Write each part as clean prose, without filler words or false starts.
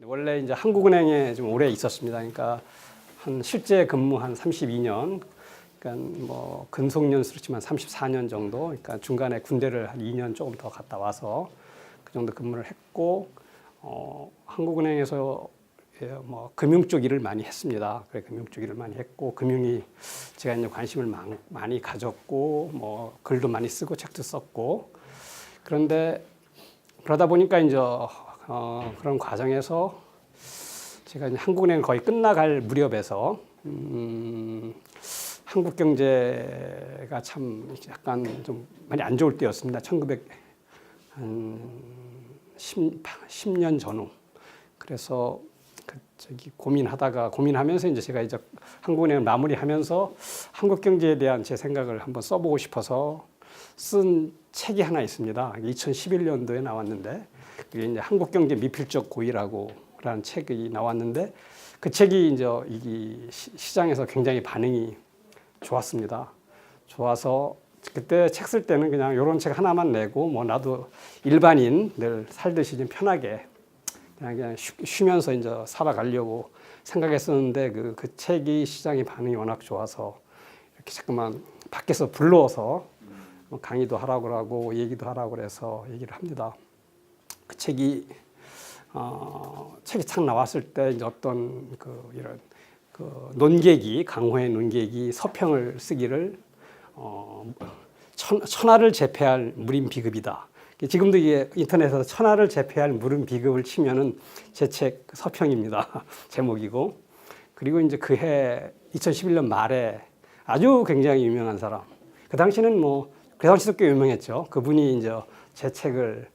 원래 이제 한국은행에 좀 오래 있었습니다. 그러니까 한 실제 근무 한 32년, 그러니까 뭐 근속연수로 치면 34년 정도, 그러니까 중간에 군대를 한 2년 조금 더 갔다 와서 그 정도 근무를 했고, 한국은행에서 뭐 금융 쪽 일을 많이 했습니다. 그래 금융 쪽 일을 많이 했고, 금융이 제가 이제 관심을 많이 가졌고, 뭐 글도 많이 쓰고 책도 썼고, 그런데 그러다 보니까 이제 그런 과정에서 제가 이제 한국은행 거의 끝나갈 무렵에서 한국 경제가 참 약간 좀 많이 안 좋을 때였습니다. 1910년 전후. 그래서 고민하면서 이제 제가 이제 한국은행을 마무리하면서 한국 경제에 대한 제 생각을 한번 써보고 싶어서 쓴 책이 하나 있습니다. 2011년도에 나왔는데, 그게 이제 한국 경제 미필적 고의라는 책이 나왔는데, 그 책이 이제 이 시장에서 굉장히 반응이 좋았습니다. 좋아서 그때 책 쓸 때는 그냥 이런 책 하나만 내고, 뭐 나도 일반인들 살듯이 좀 편하게 그냥 쉬면서 이제 살아가려고 생각했었는데, 그 책이 시장의 반응이 워낙 좋아서 이렇게 자꾸만 밖에서 불러서 강의도 하라고 하고 얘기도 하라고 그래서 얘기를 합니다. 그 책이 딱 나왔을 때 이제 어떤 이런 논객이, 강호의 논객이 서평을 쓰기를 천하를 제패할 무림 비급이다. 지금도 이게 인터넷에서 천하를 제패할 무림 비급을 치면은 제 책 서평입니다. 제목이고. 그리고 이제 그해 2011년 말에 아주 굉장히 유명한 사람. 그 당시는 그 당시도 꽤 유명했죠. 그분이 이제 제 책을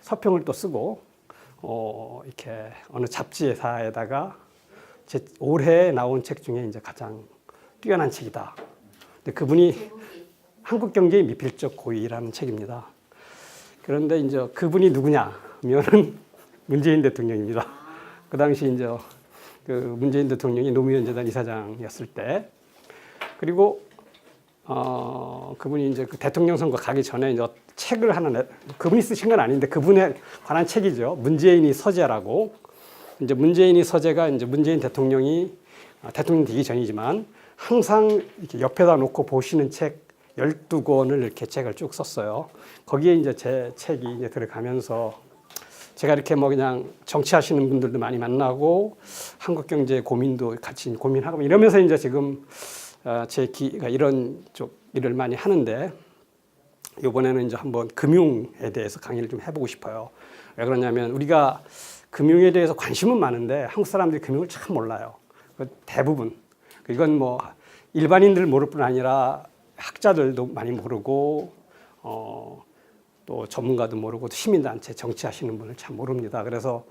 서평을 또 쓰고, 이렇게 어느 잡지사에다가 올해 나온 책 중에 이제 가장 뛰어난 책이다. 근데 그분이 한국 경제의 미필적 고의라는 책입니다. 그런데 이제 그분이 누구냐면은 문재인 대통령입니다. 그 당시 이제 그 문재인 대통령이 노무현 재단 이사장이었을 때, 그리고 그분이 이제 그 대통령 선거 가기 전에 이제 책을 하나 그분이 쓰신 건 아닌데 그분에 관한 책이죠. 문재인이 서재라고. 이제 문재인이 서재가 이제 문재인 대통령이 대통령 되기 전이지만 항상 이렇게 옆에다 놓고 보시는 책 12권을 이렇게 책을 쭉 썼어요. 거기에 이제 제 책이 이제 들어가면서 제가 이렇게 그냥 정치하시는 분들도 많이 만나고 한국 경제 고민도 같이 고민하고 이러면서 이제 지금 이런 쪽 일을 많이 하는데, 이번에는 이제 한번 금융에 대해서 강의를 좀 해보고 싶어요. 왜 그러냐면 우리가 금융에 대해서 관심은 많은데 한국 사람들이 금융을 참 몰라요. 대부분. 이건 일반인들 모를 뿐 아니라 학자들도 많이 모르고, 또 전문가도 모르고, 또 시민단체 정치하시는 분을 참 모릅니다. 그래서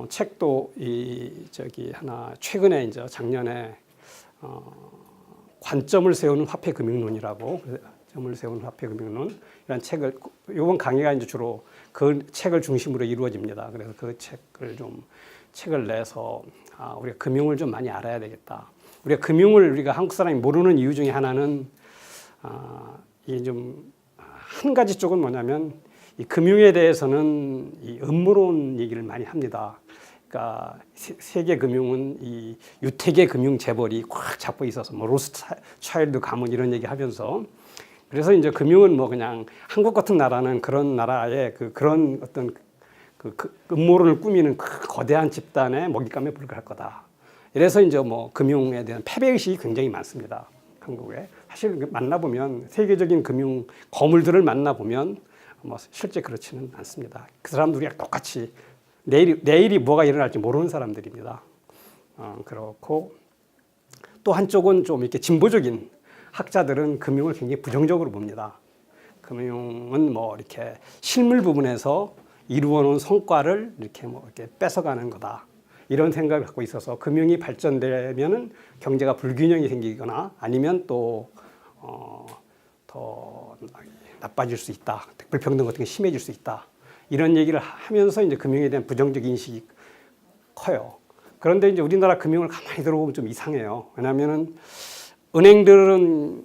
책도 하나 최근에 이제 작년에 관점을 세우는 화폐금융론이라고, 점을 세우는 화폐금융론, 이런 책을, 이번 강의가 이제 주로 그 책을 중심으로 이루어집니다. 그래서 그 책을 내서 우리가 금융을 좀 많이 알아야 되겠다. 우리가 한국 사람이 모르는 이유 중에 하나는 이게 좀 한 가지 쪽은 뭐냐면, 이 금융에 대해서는 이 음모론 얘기를 많이 합니다. 그러니까 세계 금융은 이 유태계 금융 재벌이 꽉 잡고 있어서 로스차일드 가문 이런 얘기 하면서, 그래서 이제 금융은 그냥 한국 같은 나라는 그런 나라의 그런 어떤 음모론을 꾸미는 거대한 집단의 먹잇감에 불과할 거다. 이래서 이제 금융에 대한 패배의식이 굉장히 많습니다. 한국에. 사실 만나보면 세계적인 금융 거물들을 만나보면 실제 그렇지는 않습니다. 그 사람들이랑 똑같이 내일이 뭐가 일어날지 모르는 사람들입니다. 그렇고, 또 한쪽은 좀 이렇게 진보적인 학자들은 금융을 굉장히 부정적으로 봅니다. 금융은 이렇게 실물 부분에서 이루어 놓은 성과를 이렇게 뺏어가는 거다. 이런 생각을 갖고 있어서 금융이 발전되면은 경제가 불균형이 생기거나 아니면 또 더 나빠질 수 있다. 불평등 같은 게 심해질 수 있다. 이런 얘기를 하면서 이제 금융에 대한 부정적 인식이 커요. 그런데 이제 우리나라 금융을 가만히 들어보면 좀 이상해요. 왜냐하면은 은행들은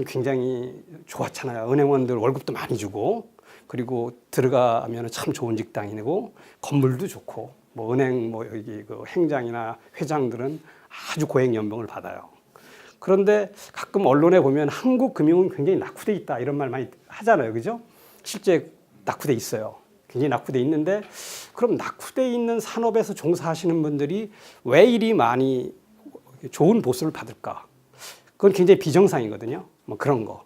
굉장히 좋았잖아요. 은행원들 월급도 많이 주고, 그리고 들어가면 참 좋은 직장이고, 건물도 좋고, 뭐 은행 뭐 여기 그 행장이나 회장들은 아주 고액 연봉을 받아요. 그런데 가끔 언론에 보면 한국 금융은 굉장히 낙후돼 있다 이런 말 많이 하잖아요, 그죠? 실제 낙후돼 있어요. 굉장히 낙후돼 있는데 그럼 낙후돼 있는 산업에서 종사하시는 분들이 왜 이리 많이 좋은 보수를 받을까? 그건 굉장히 비정상이거든요. 뭐 그런 거.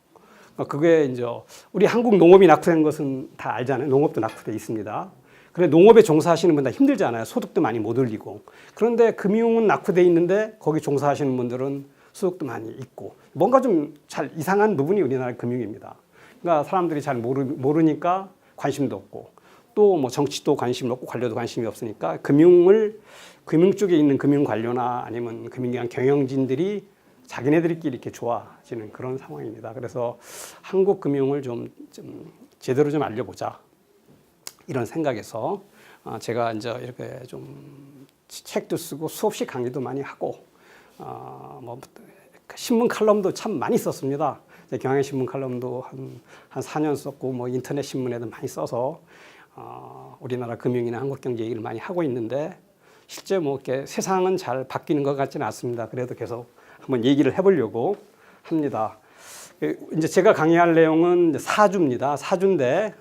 그게 이제 우리 한국 농업이 낙후된 것은 다 알잖아요. 농업도 낙후돼 있습니다. 그런데 농업에 종사하시는 분들 힘들잖아요. 소득도 많이 못 올리고. 그런데 금융은 낙후돼 있는데 거기 종사하시는 분들은 소득도 많이 있고 뭔가 좀 잘 이상한 부분이 우리나라 금융입니다. 그러니까 사람들이 잘 모르니까 관심도 없고 또 뭐 정치도 관심 없고 관료도 관심이 없으니까 금융 쪽에 있는 금융 관료나 아니면 금융기관 경영진들이 자기네들끼리 이렇게 좋아지는 그런 상황입니다. 그래서 한국 금융을 좀 제대로 좀 알려보자 이런 생각에서 제가 이제 이렇게 좀 책도 쓰고 수없이 강의도 많이 하고 뭐 신문 칼럼도 참 많이 썼습니다. 경향신문 칼럼도 한 4년 썼고 뭐 인터넷 신문에도 많이 써서 우리나라 금융이나 한국 경제 얘기를 많이 하고 있는데 실제 뭐 이렇게 세상은 잘 바뀌는 것 같지는 않습니다. 그래도 계속 한번 얘기를 해보려고 합니다. 이제 제가 강의할 내용은 사주입니다. 사주인데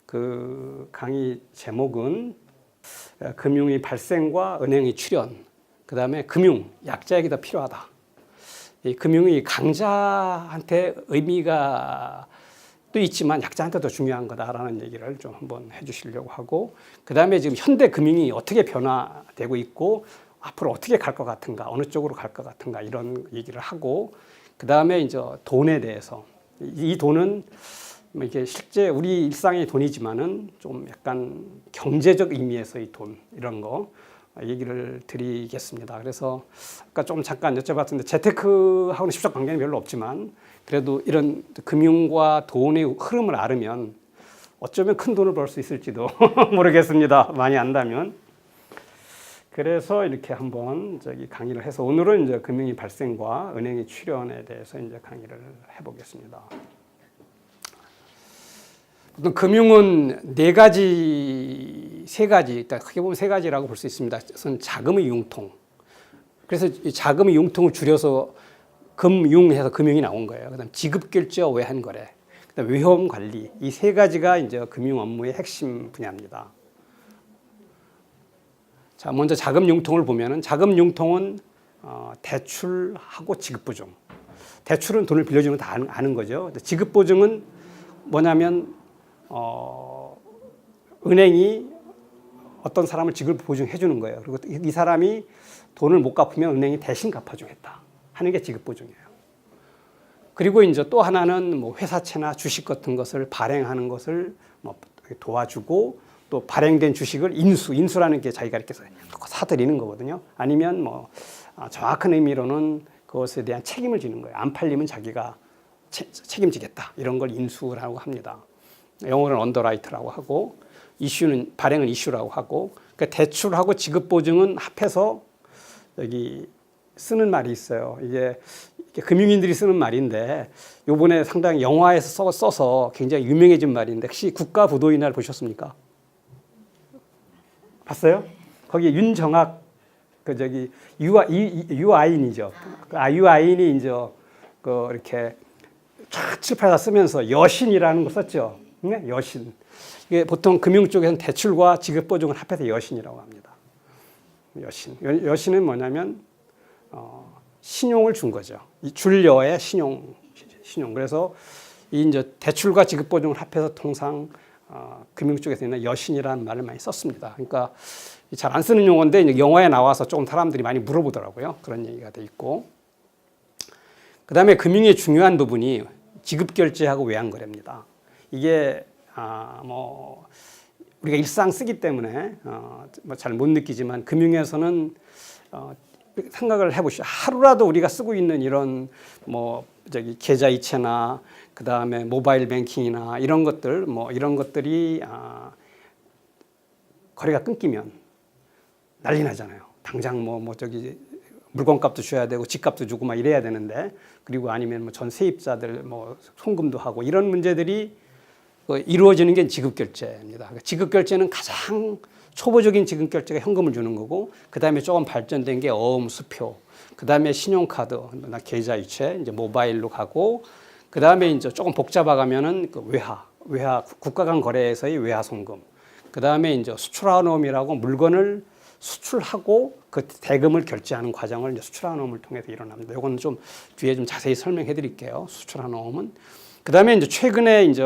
그 강의 제목은 금융의 발생과 은행의 출현, 그 다음에 금융, 약자에게 더 필요하다. 이 금융이 강자한테 의미가 또 있지만 약자한테 더 중요한 거다라는 얘기를 좀 한번 해주시려고 하고, 그 다음에 지금 현대 금융이 어떻게 변화되고 있고 앞으로 어떻게 갈 것 같은가, 어느 쪽으로 갈 것 같은가 이런 얘기를 하고, 그 다음에 이제 돈에 대해서 이 돈은 이게 실제 우리 일상의 돈이지만은 좀 약간 경제적 의미에서의 돈 이런 거 얘기를 드리겠습니다. 그래서 아까 좀 잠깐 여쭤봤는데 재테크하고는 직접 관계는 별로 없지만 그래도 이런 금융과 돈의 흐름을 알으면 어쩌면 큰 돈을 벌 수 있을지도 모르겠습니다. 많이 안다면. 그래서 이렇게 한번 강의를 해서 오늘은 이제 금융의 발생과 은행의 출현에 대해서 이제 강의를 해보겠습니다. 보통 금융은 세 가지, 크게 보면 세 가지라고 볼 수 있습니다. 우선 자금의 융통. 그래서 이 자금의 융통을 줄여서 금융해서 금융이 나온 거예요. 그다음 지급결제와 외환거래, 그다음 위험관리, 이 세 가지가 이제 금융 업무의 핵심 분야입니다. 자, 먼저 자금 융통을 보면은 자금 융통은 대출하고 지급보증. 대출은 돈을 빌려주면 다 아는 거죠. 지급보증은 뭐냐면 은행이 어떤 사람을 지급 보증해 주는 거예요. 그리고 이 사람이 돈을 못 갚으면 은행이 대신 갚아주겠다 하는 게 지급보증이에요. 그리고 이제 또 하나는 뭐 회사채나 주식 같은 것을 발행하는 것을 뭐 도와주고, 또 발행된 주식을 인수라는 게 자기가 이렇게 사들이는 거거든요. 아니면 뭐 정확한 의미로는 그것에 대한 책임을 지는 거예요. 안 팔리면 자기가 책임지겠다 이런 걸 인수라고 합니다. 영어로는 언더라이트라고 하고, 이슈는 발행은 이슈라고 하고, 그러니까 대출하고 지급보증은 합해서 여기 쓰는 말이 있어요. 이게 금융인들이 쓰는 말인데 요번에 상당히 영화에서 써서 굉장히 유명해진 말인데, 혹시 국가부도의 날 보셨습니까? 봤어요? 거기 윤정학 유아인이죠. 유아인이 이제 이렇게 쫙 칠판에다 쓰면서 여신이라는 거 썼죠. 네? 여신. 이게 보통 금융 쪽에서는 대출과 지급보증을 합해서 여신이라고 합니다. 여신. 여신은 뭐냐면 신용을 준 거죠. 이 줄여의 신용. 그래서 이 이제 대출과 지급보증을 합해서 통상 금융 쪽에서는 여신이라는 말을 많이 썼습니다. 그러니까 잘 안 쓰는 용어인데 이제 영화에 나와서 조금 사람들이 많이 물어보더라고요. 그런 얘기가 돼 있고. 그다음에 금융의 중요한 부분이 지급결제하고 외환거래입니다. 이게 뭐 우리가 일상 쓰기 때문에 뭐 잘 못 느끼지만 금융에서는 생각을 해보시죠. 하루라도 우리가 쓰고 있는 이런 뭐 계좌이체나 그 다음에 모바일 뱅킹이나 이런 것들 이런 것들이 거래가 끊기면 난리 나잖아요. 당장 물건값도 줘야 되고 집값도 주고 막 이래야 되는데, 그리고 아니면 뭐 전 세입자들 송금도 하고 이런 문제들이 이루어지는 게 지급결제입니다. 지급결제는 가장 초보적인 지급 결제가 현금을 주는 거고, 그 다음에 조금 발전된 게 어음, 수표, 그 다음에 신용카드, 나 계좌이체, 이제 모바일로 가고, 그 다음에 이제 조금 복잡하가면은 그 외화 국가 간 거래에서의 외화 송금, 그 다음에 이제 수출환원이라고 물건을 수출하고 그 대금을 결제하는 과정을 이제 수출환원을 통해서 일어납니다. 이건 좀 뒤에 좀 자세히 설명해 드릴게요. 수출환원은. 그 다음에 이제 최근에 이제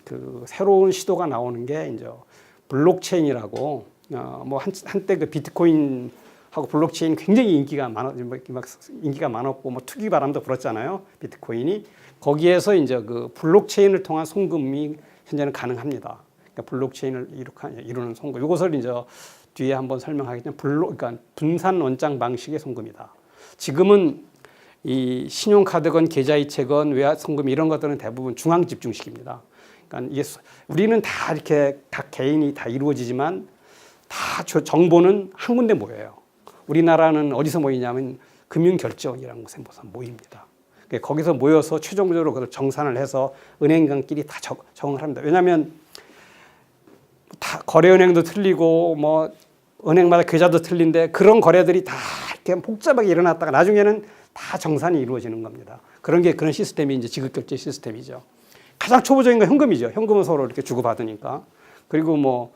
그 새로운 시도가 나오는 게 이제 블록체인이라고, 뭐 한때 그 비트코인하고 블록체인 굉장히 인기가 많았고 뭐 투기 바람도 불었잖아요. 비트코인이. 거기에서 이제 그 블록체인을 통한 송금이 현재는 가능합니다. 그러니까 블록체인을 이루는 송금. 이것을 이제 뒤에 한번 설명하겠지만 그러니까 분산 원장 방식의 송금이다. 지금은 이 신용카드건 계좌이체건 외화 송금 이런 것들은 대부분 중앙 집중식입니다. 그러니까 이게 우리는 다 이렇게 각 개인이 다 이루어지지만 다 정보는 한 군데 모여요. 우리나라는 어디서 모이냐면 금융결제원이라는 곳에 모입니다. 거기서 모여서 최종적으로 그걸 정산을 해서 은행간끼리 다 적응을 합니다. 왜냐하면 다 거래은행도 틀리고 뭐 은행마다 계좌도 틀린데 그런 거래들이 다 이렇게 복잡하게 일어났다가 나중에는 다 정산이 이루어지는 겁니다. 그런 시스템이 이제 지급결제 시스템이죠. 가장 초보적인 건 현금이죠. 현금은 서로 이렇게 주고받으니까. 그리고 뭐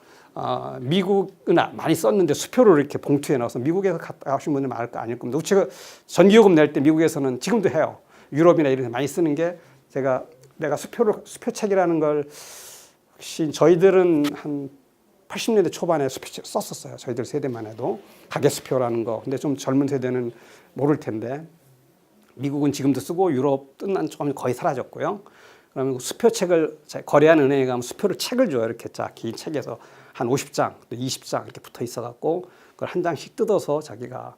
미국은 많이 썼는데 수표로 이렇게 봉투에 넣어서 미국에서 갔다 오신 분들 많을 거 아닐 겁니다. 제가 전기요금 낼 때 미국에서는 지금도 해요. 유럽이나 이런 데 많이 쓰는 게 내가 수표책이라는 걸 혹시 저희들은 한 80년대 초반에 수표책 썼었어요. 저희들 세대만 해도 가계수표라는 거. 근데 좀 젊은 세대는 모를 텐데 미국은 지금도 쓰고 유럽은 조금 거의 사라졌고요. 그러면 수표책을 거래하는 은행에 가면 수표를 책을 줘요. 이렇게 긴 책에서 한 50장, 또 20장 이렇게 붙어 있어갖고 그걸 한 장씩 뜯어서 자기가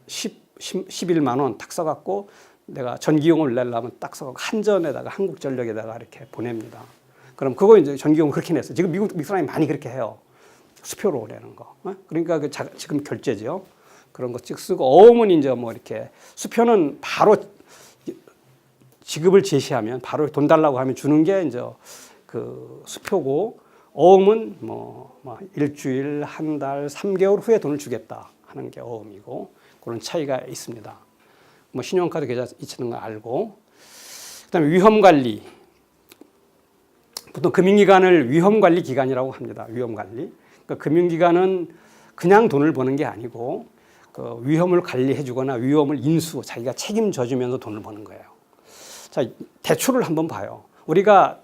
11만 원 딱 써갖고 내가 전기요금을 내려면 딱 써갖고 한전에다가 한국전력에다가 이렇게 보냅니다. 그럼 그거 이제 전기요금 그렇게 냈어요. 지금 미국 사람이 많이 그렇게 해요. 수표로 내는 거. 그러니까 지금 결제죠. 그런 거 찍 쓰고 어음은 이제 뭐 이렇게 수표는 바로 지급을 제시하면 바로 돈 달라고 하면 주는 게 이제 그 수표고 어음은 뭐 일주일, 한 달, 3개월 후에 돈을 주겠다 하는 게 어음이고 그런 차이가 있습니다. 뭐 신용카드 계좌 이체는 거 알고 그다음에 위험관리 보통 금융기관을 위험관리 기관이라고 합니다. 위험관리. 그러니까 금융기관은 그냥 돈을 버는 게 아니고 그 위험을 관리해주거나 위험을 자기가 책임져주면서 돈을 버는 거예요. 자, 대출을 한번 봐요. 우리가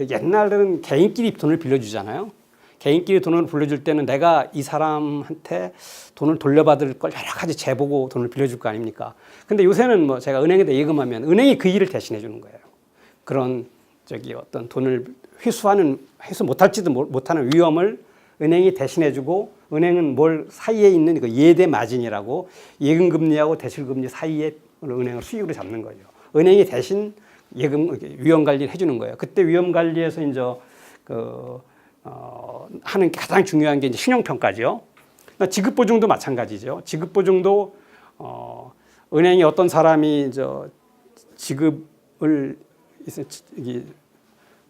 옛날에는 개인끼리 돈을 빌려주잖아요. 개인끼리 돈을 빌려줄 때는 내가 이 사람한테 돈을 돌려받을 걸 여러 가지 재보고 돈을 빌려줄 거 아닙니까? 근데 요새는 뭐 제가 은행에다 예금하면 은행이 그 일을 대신해 주는 거예요. 그런 어떤 돈을 회수 못할지도 못하는 위험을 은행이 대신해 주고 은행은 사이에 있는 그 예대 마진이라고 예금금리하고 대출금리 사이에 은행을 수익으로 잡는 거죠. 은행이 대신 위험 관리를 해주는 거예요. 그때 위험 관리에서 이제 하는 가장 중요한 게 이제 신용평가죠. 지급보증도 마찬가지죠. 지급보증도 은행이 어떤 사람이 지급을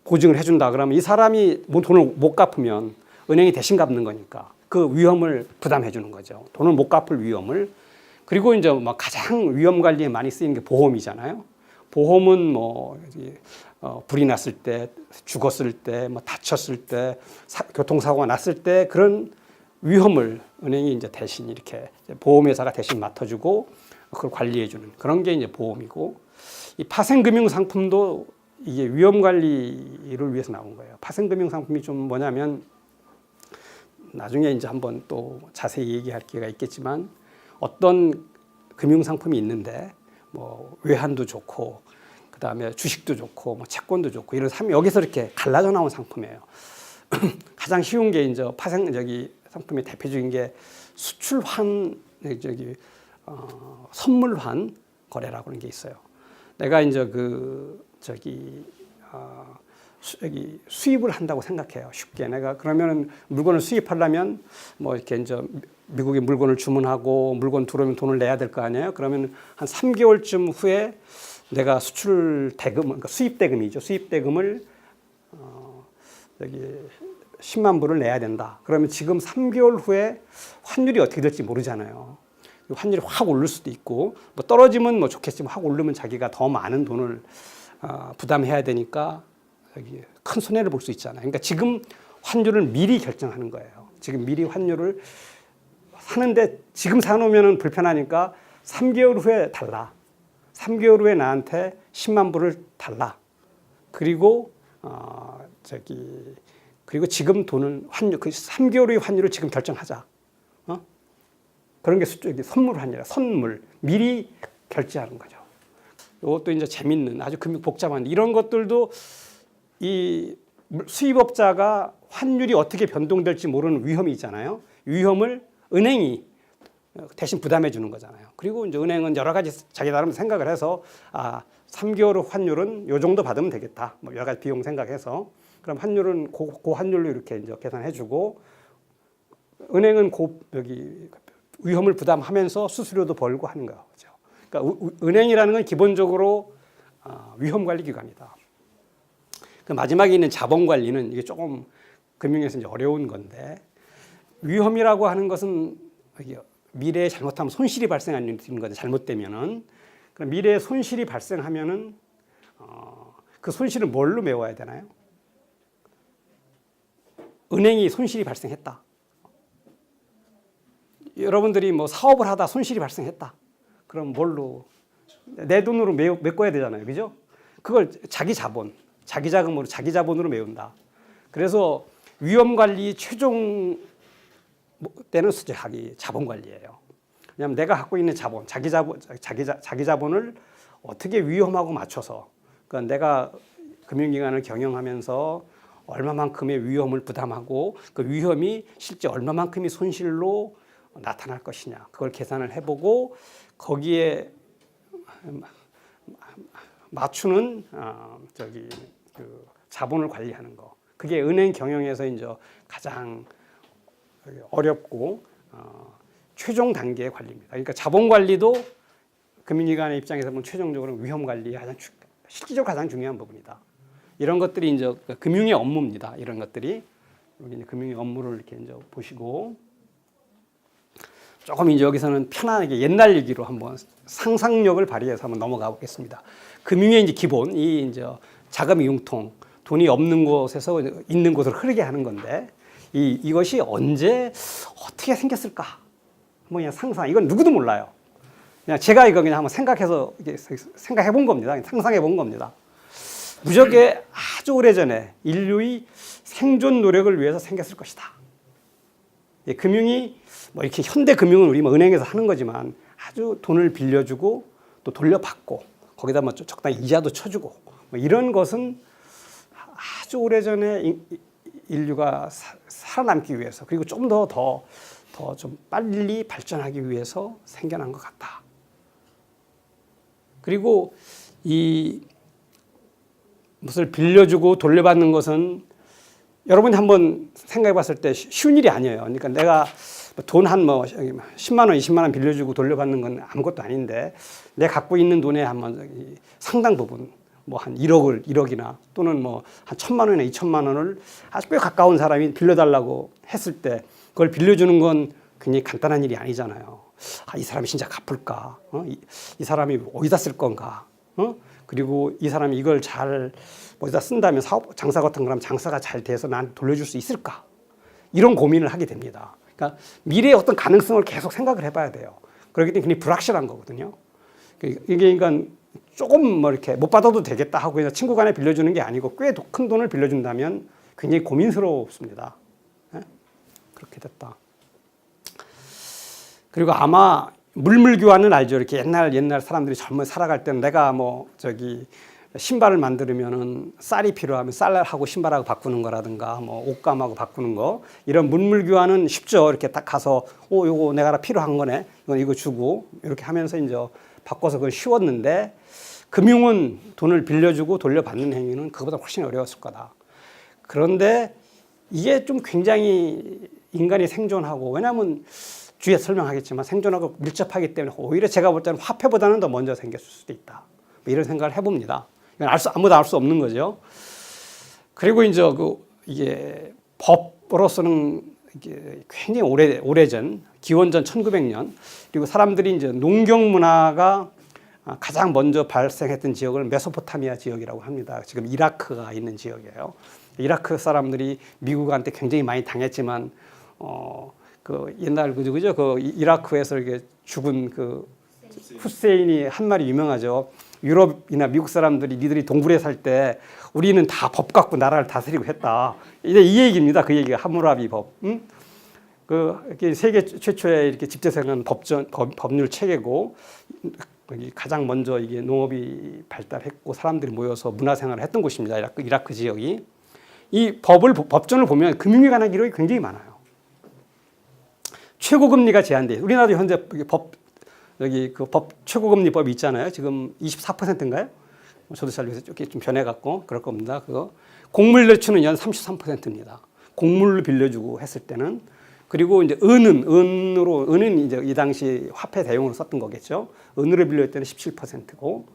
보증을 해준다 그러면 이 사람이 돈을 못 갚으면 은행이 대신 갚는 거니까 그 위험을 부담해 주는 거죠. 돈을 못 갚을 위험을. 그리고 이제 가장 위험 관리에 많이 쓰이는 게 보험이잖아요. 보험은 불이 났을 때, 죽었을 때, 다쳤을 때, 교통사고가 났을 때 그런 위험을 은행이 이제 대신 이렇게 보험회사가 대신 맡아주고 그걸 관리해주는 그런 게 이제 보험이고 이 파생금융 상품도 이게 위험 관리를 위해서 나온 거예요. 파생금융 상품이 좀 뭐냐면 나중에 이제 한번 또 자세히 얘기할 기회가 있겠지만 어떤 금융 상품이 있는데 뭐 외환도 좋고 그다음에 주식도 좋고 뭐 채권도 좋고 이런 여기서 이렇게 갈라져 나온 상품이에요. 가장 쉬운 게 이제 상품의 대표적인 게 수출환 선물환 거래라고 하는 게 있어요. 내가 이제 수입을 한다고 생각해요. 쉽게 내가 그러면은 물건을 수입하려면 뭐 이렇게 이제 미국에 물건을 주문하고 물건 들어오면 돈을 내야 될 거 아니에요. 그러면 한 3개월쯤 후에 내가 수출 대금, 그러니까 수입 대금이죠. 수입 대금을 10만 불을 내야 된다. 그러면 지금 3개월 후에 환율이 어떻게 될지 모르잖아요. 환율이 확 오를 수도 있고, 뭐 떨어지면 뭐 좋겠지만 확 오르면 자기가 더 많은 돈을 부담해야 되니까 큰 손해를 볼 수 있잖아요. 그러니까 지금 환율을 미리 결정하는 거예요. 지금 미리 환율을 사는데 지금 사놓으면 불편하니까 3개월 후에 달라. 3개월 후에 나한테 10만 불을 달라. 그리고 그리고 지금 돈을 그 3개월 후의 환율을 지금 결정하자. 그런 게 선물 환율이야. 선물 미리 결제하는 거죠. 이것도 이제 재밌는 아주 복잡한 이런 것들도 이 수입업자가 환율이 어떻게 변동될지 모르는 위험이 있잖아요. 위험을 은행이 대신 부담해 주는 거잖아요. 그리고 이제 은행은 여러 가지 자기 나름 생각을 해서 3개월 후 환율은 요 정도 받으면 되겠다. 뭐 여러 가지 비용 생각해서 그럼 환율은 고 환율로 이렇게 이제 계산해 주고 은행은 위험을 부담하면서 수수료도 벌고 하는 거죠. 그러니까 은행이라는 건 기본적으로 위험 관리 기관이다. 그 마지막에 있는 자본 관리는 이게 조금 금융에서 이제 어려운 건데 위험이라고 하는 것은 미래에 잘못하면 손실이 발생하는 건데 잘못되면은 그럼 미래에 손실이 발생하면은 그 손실을 뭘로 메워야 되나요? 은행이 손실이 발생했다. 여러분들이 뭐 사업을 하다 손실이 발생했다. 그럼 뭘로? 내 돈으로 메꿔야 되잖아요. 그죠? 그걸 자기 자본, 자기 자금으로, 자기 자본으로 메운다. 그래서 위험 관리 최종 때는 자본 관리예요. 왜냐하면 내가 갖고 있는 자본, 자기 자본을 어떻게 위험하고 맞춰서 그러니까 내가 금융기관을 경영하면서 얼마만큼의 위험을 부담하고 그 위험이 실제 얼마만큼의 손실로 나타날 것이냐 그걸 계산을 해보고 거기에 맞추는 그 자본을 관리하는 거 그게 은행 경영에서 이제 가장 어렵고 최종 단계의 관리입니다. 그러니까 자본 관리도 금융기관의 입장에서 보면 최종적으로 위험 관리의 실질적으로 가장 중요한 부분이다. 이런 것들이 이제 금융의 업무입니다. 이런 것들이 여기 이제 금융의 업무를 이렇게 이제 보시고. 조금 이제 여기서는 편안하게 옛날 얘기로 한번 상상력을 발휘해서 한번 넘어가 보겠습니다. 금융의 이제 기본, 이 이제 자금 융통, 돈이 없는 곳에서 있는 곳으로 흐르게 하는 건데, 이것이 언제 어떻게 생겼을까? 뭐 그냥 상상, 이건 누구도 몰라요. 그냥 제가 이거 그냥 한번 생각해서 생각해 본 겁니다. 상상해 본 겁니다. 무적에 아주 오래전에 인류의 생존 노력을 위해서 생겼을 것이다. 금융이 뭐 이렇게 현대 금융은 우리 뭐 은행에서 하는 거지만 아주 돈을 빌려주고 또 돌려받고 거기다 뭐 적당히 이자도 쳐주고 뭐 이런 것은 아주 오래전에 인류가 살아남기 위해서 그리고 좀 더 좀 빨리 발전하기 위해서 생겨난 것 같다. 그리고 이 무엇을 빌려주고 돌려받는 것은 여러분이 한번 생각해 봤을 때 쉬운 일이 아니에요. 그러니까 내가 돈 한 10만 원, 20만 원 빌려주고 돌려받는 건 아무것도 아닌데 내가 갖고 있는 돈의 한번 상당 부분 뭐 한 1억이나 또는 뭐 한 1,000만 원이나 2,000만 원을 아주 꽤 가까운 사람이 빌려달라고 했을 때 그걸 빌려주는 건 굉장히 간단한 일이 아니잖아요. 이 사람이 진짜 갚을까? 이 사람이 어디다 쓸 건가? 그리고 이 사람이 이걸 잘 어디다 쓴다면 장사 같은 거라면 장사가 잘 돼서 나한테 돌려줄 수 있을까? 이런 고민을 하게 됩니다. 그러니까 미래의 어떤 가능성을 계속 생각을 해봐야 돼요. 그렇기 때문에 굉장히 불확실한 거거든요. 이게 그러니까 조금 뭐 이렇게 못 받아도 되겠다 하고 그냥 친구 간에 빌려주는 게 아니고 꽤 큰 돈을 빌려준다면 굉장히 고민스럽습니다. 그렇게 됐다. 그리고 아마 물물 교환은 알죠. 이렇게 옛날 사람들이 젊어 살아갈 때는 내가 신발을 만들면은 쌀이 필요하면 쌀하고 신발하고 바꾸는 거라든가 뭐 옷감하고 바꾸는 거 이런 물물 교환은 쉽죠. 이렇게 딱 가서 요거 내가 필요한 거네. 이거 주고 이렇게 하면서 이제 바꿔서 그건 쉬웠는데 금융은 돈을 빌려주고 돌려받는 행위는 그거보다 훨씬 어려웠을 거다. 그런데 이게 좀 굉장히 인간이 생존하고 왜냐하면 뒤에 설명하겠지만 생존하고 밀접하기 때문에 오히려 제가 볼 때는 화폐보다는 더 먼저 생겼을 수도 있다. 이런 생각을 해봅니다. 이건 아무도 알 수 없는 거죠. 그리고 이제 이게 법 법으로서는 이게 굉장히 오래전 기원전 1900년 그리고 사람들이 이제 농경 문화가 가장 먼저 발생했던 지역을 메소포타미아 지역이라고 합니다. 지금 이라크가 있는 지역이에요. 이라크 사람들이 미국한테 굉장히 많이 당했지만 그 옛날 그죠 그 이라크에서 이렇게 죽은 그 후세인이 한 말이 유명하죠. 유럽이나 미국 사람들이 니들이 동굴에 살 때 우리는 다 법 갖고 나라를 다스리고 했다. 이제 이 얘기입니다. 그 얘기가 함무라비 법. 그 세계 최초의 이렇게 집재생한 법률 체계고 가장 먼저 이게 농업이 발달했고 사람들이 모여서 문화생활을 했던 곳입니다. 이라크 지역이. 이 법전을 보면 금융에 관한 기록이 굉장히 많아요. 최고금리가 제한돼. 우리나라도 현재 법 최고금리법이 있잖아요. 지금 24%인가요? 저도 잘 이렇게 좀 변해갖고 그럴 겁니다. 그거 곡물 대출은 연 33%입니다. 곡물을 빌려주고 했을 때는. 그리고 이제 은은 이제 이 당시 화폐 대용으로 썼던 거겠죠. 은으로 빌릴 때는 17%고,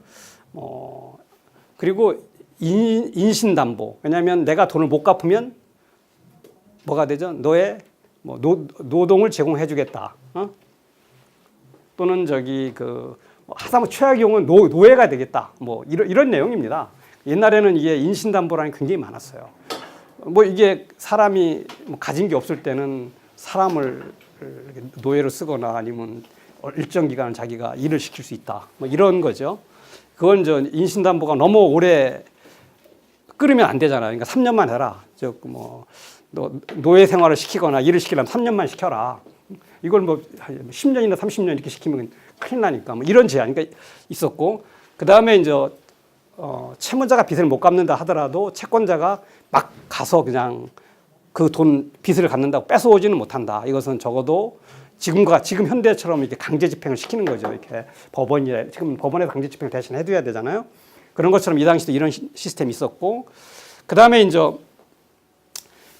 그리고 인신담보. 왜냐하면 내가 돈을 못 갚으면 뭐가 되죠? 너의 노동을 제공해주겠다. 또는 하다못해 최악의 경우는 노예가 되겠다. 이런 내용입니다. 옛날에는 이게 인신담보라는 게 굉장히 많았어요. 이게 사람이 가진 게 없을 때는 사람을 노예로 쓰거나 아니면 일정 기간 자기가 일을 시킬 수 있다. 이런 거죠. 그건 인신담보가 너무 오래 끌으면 안 되잖아요. 그러니까 3년만 해라. 노예 생활을 시키거나 일을 시키려면 3년만 시켜라. 이걸 10년이나 30년 이렇게 시키면 큰일 나니까 이런 제한이 있었고, 그 다음에 이제 채무자가 빚을 못 갚는다 하더라도 채권자가 막 가서 그냥 그 돈 빚을 갚는다고 뺏어오지는 못한다. 이것은 적어도 지금 현대처럼 이렇게 강제 집행을 시키는 거죠. 이렇게 지금 법원에서 강제 집행 대신 해줘야 되잖아요. 그런 것처럼 이 당시도 이런 시스템이 있었고, 그 다음에 이제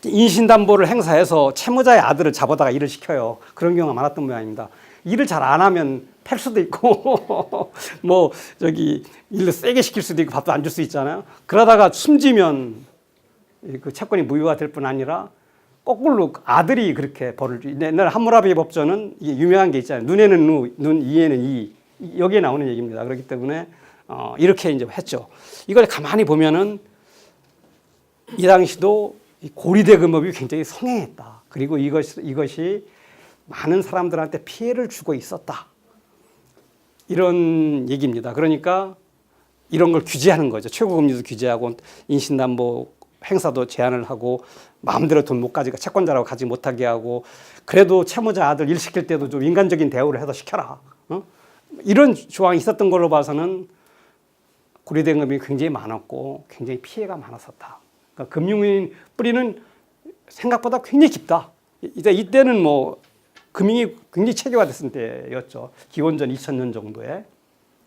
인신담보를 행사해서 채무자의 아들을 잡아다가 일을 시켜요. 그런 경우가 많았던 모양입니다. 일을 잘 안 하면 팰 수도 있고, 일을 세게 시킬 수도 있고, 밥도 안 줄 수 있잖아요. 그러다가 숨지면 그 채권이 무효가 될 뿐 아니라 거꾸로 아들이 그렇게 벌을 주. 옛날 함무라비 법전은 이게 유명한 게 있잖아요. 눈에는 눈, 이에는 이. 여기에 나오는 얘기입니다. 그렇기 때문에 이렇게 이제 했죠. 이걸 가만히 보면은 이 당시도 고리대금업이 굉장히 성행했다. 그리고 이것이 많은 사람들한테 피해를 주고 있었다. 이런 얘기입니다. 그러니까 이런 걸 규제하는 거죠. 최고금리도 규제하고 인신담보 행사도 제한을 하고 마음대로 돈 못 가지고 채권자라고 가지 못하게 하고, 그래도 채무자 아들 일 시킬 때도 좀 인간적인 대우를 해서 시켜라. 이런 조항이 있었던 걸로 봐서는 고리대금이 굉장히 많았고 굉장히 피해가 많았었다. 그러니까 금융의 뿌리는 생각보다 굉장히 깊다. 이때는 금융이 굉장히 체계화됐을 때였죠. 기원전 2000년 정도에.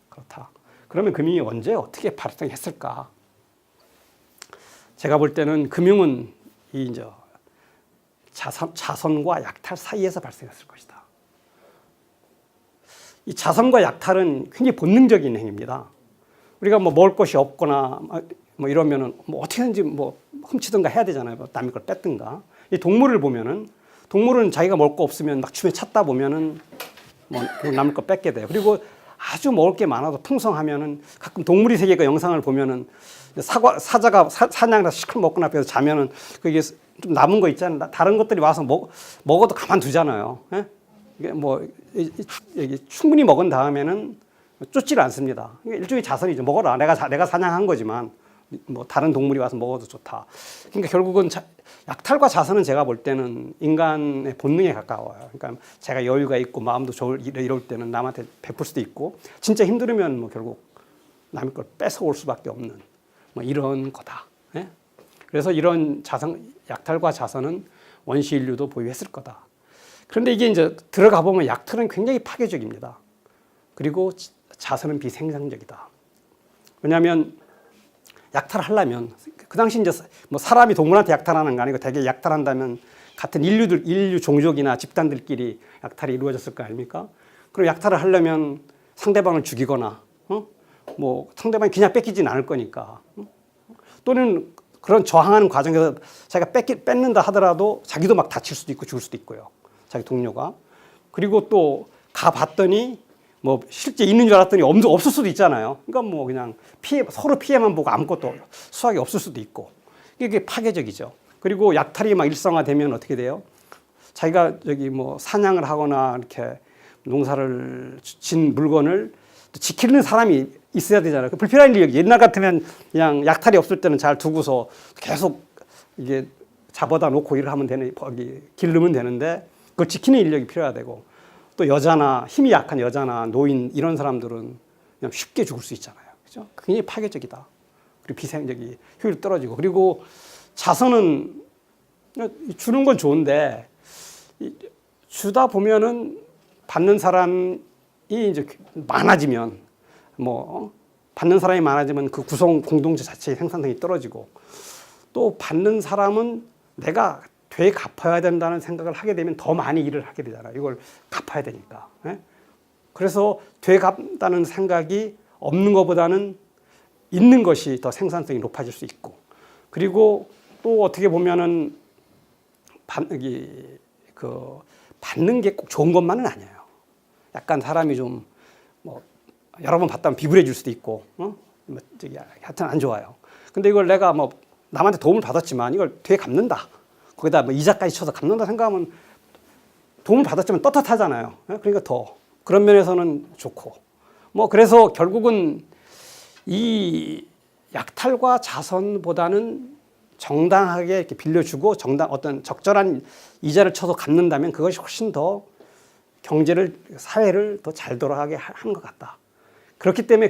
그렇다. 그러면 금융이 언제 어떻게 발생했을까? 제가 볼 때는 금융은 이제 자선과 약탈 사이에서 발생했을 것이다. 이 자선과 약탈은 굉장히 본능적인 행위입니다. 우리가 먹을 것이 없거나 이러면은 어떻게든지 훔치든가 해야 되잖아요. 남의 걸 뺏든가. 이 동물을 보면은, 동물은 자기가 먹을 거 없으면 막 주변에 찾다 보면은 남의 거 뺏게 돼요. 그리고 아주 먹을 게 많아도 풍성하면은 가끔 동물의 세계가 영상을 보면은 사자가 사냥을 시컷 먹고 나서 자면은 그게 좀 남은 거 있잖아요. 다른 것들이 와서 먹어도 가만두잖아요. 예? 이게 충분히 먹은 다음에는 쫓지를 않습니다. 일종의 자선이죠. 먹어라. 내가 사냥한 거지만 다른 동물이 와서 먹어도 좋다. 그러니까 결국은 약탈과 자선은 제가 볼 때는 인간의 본능에 가까워요. 그러니까 제가 여유가 있고 마음도 이럴 때는 남한테 베풀 수도 있고, 진짜 힘들으면 결국 남의 걸 뺏어올 수밖에 없는 이런 거다. 예? 그래서 이런 약탈과 자선은 원시 인류도 보유했을 거다. 그런데 이게 이제 들어가 보면 약탈은 굉장히 파괴적입니다. 그리고 자선은 비생산적이다. 왜냐하면 약탈하려면 그 당시 이제 사람이 동물한테 약탈하는 거 아니고 대개 약탈한다면 같은 인류 종족이나 집단들끼리 약탈이 이루어졌을 거 아닙니까? 그럼 약탈을 하려면 상대방을 죽이거나 상대방이 그냥 뺏기진 않을 거니까, 또는 그런 저항하는 과정에서 자기가 뺏는다 하더라도 자기도 막 다칠 수도 있고 죽을 수도 있고요. 자기 동료가. 그리고 또 가봤더니 뭐 실제 있는 줄 알았더니 없을 수도 있잖아요. 그러니까 뭐 그냥 서로 피해만 보고 아무것도 수확이 없을 수도 있고. 이게 파괴적이죠. 그리고 약탈이 막 일상화되면 어떻게 돼요? 자기가 저기 뭐 사냥을 하거나 이렇게 농사를 진 물건을 지키는 사람이 있어야 되잖아요. 불필요한 일이 옛날 같으면 그냥 약탈이 없을 때는 잘 두고서 계속 이게 잡아다 놓고 일을 하면 되는, 거기 기르면 되는데 그걸 지키는 인력이 필요하되고, 또 여자나 힘이 약한 여자나 노인 이런 사람들은 그냥 쉽게 죽을 수 있잖아요. 그죠? 굉장히 파괴적이다. 그리고 비생적이 효율이 떨어지고, 그리고 자선은 주는 건 좋은데 주다 보면은 받는 사람이 이제 많아지면 받는 사람이 많아지면 그 구성 공동체 자체의 생산성이 떨어지고, 또 받는 사람은 내가 되게 갚아야 된다는 생각을 하게 되면 더 많이 일을 하게 되잖아요. 이걸 갚아야 되니까. 그래서 되게 갚다는 생각이 없는 것보다는 있는 것이 더 생산성이 높아질 수 있고, 그리고 또 어떻게 보면은 받는 게 꼭 좋은 것만은 아니에요. 약간 사람이 좀 여러 번 받다면 비굴해 질 수도 있고, 하여튼 안 좋아요. 근데 이걸 내가 남한테 도움을 받았지만 이걸 되게 갚는다. 거기다 이자까지 쳐서 갚는다 생각하면 도움을 받았지만 떳떳하잖아요. 그러니까 더 그런 면에서는 좋고. 그래서 결국은 이 약탈과 자선보다는 정당하게 이렇게 빌려주고 어떤 적절한 이자를 쳐서 갚는다면 그것이 훨씬 더 경제를, 사회를 더 잘 돌아가게 하는 것 같다. 그렇기 때문에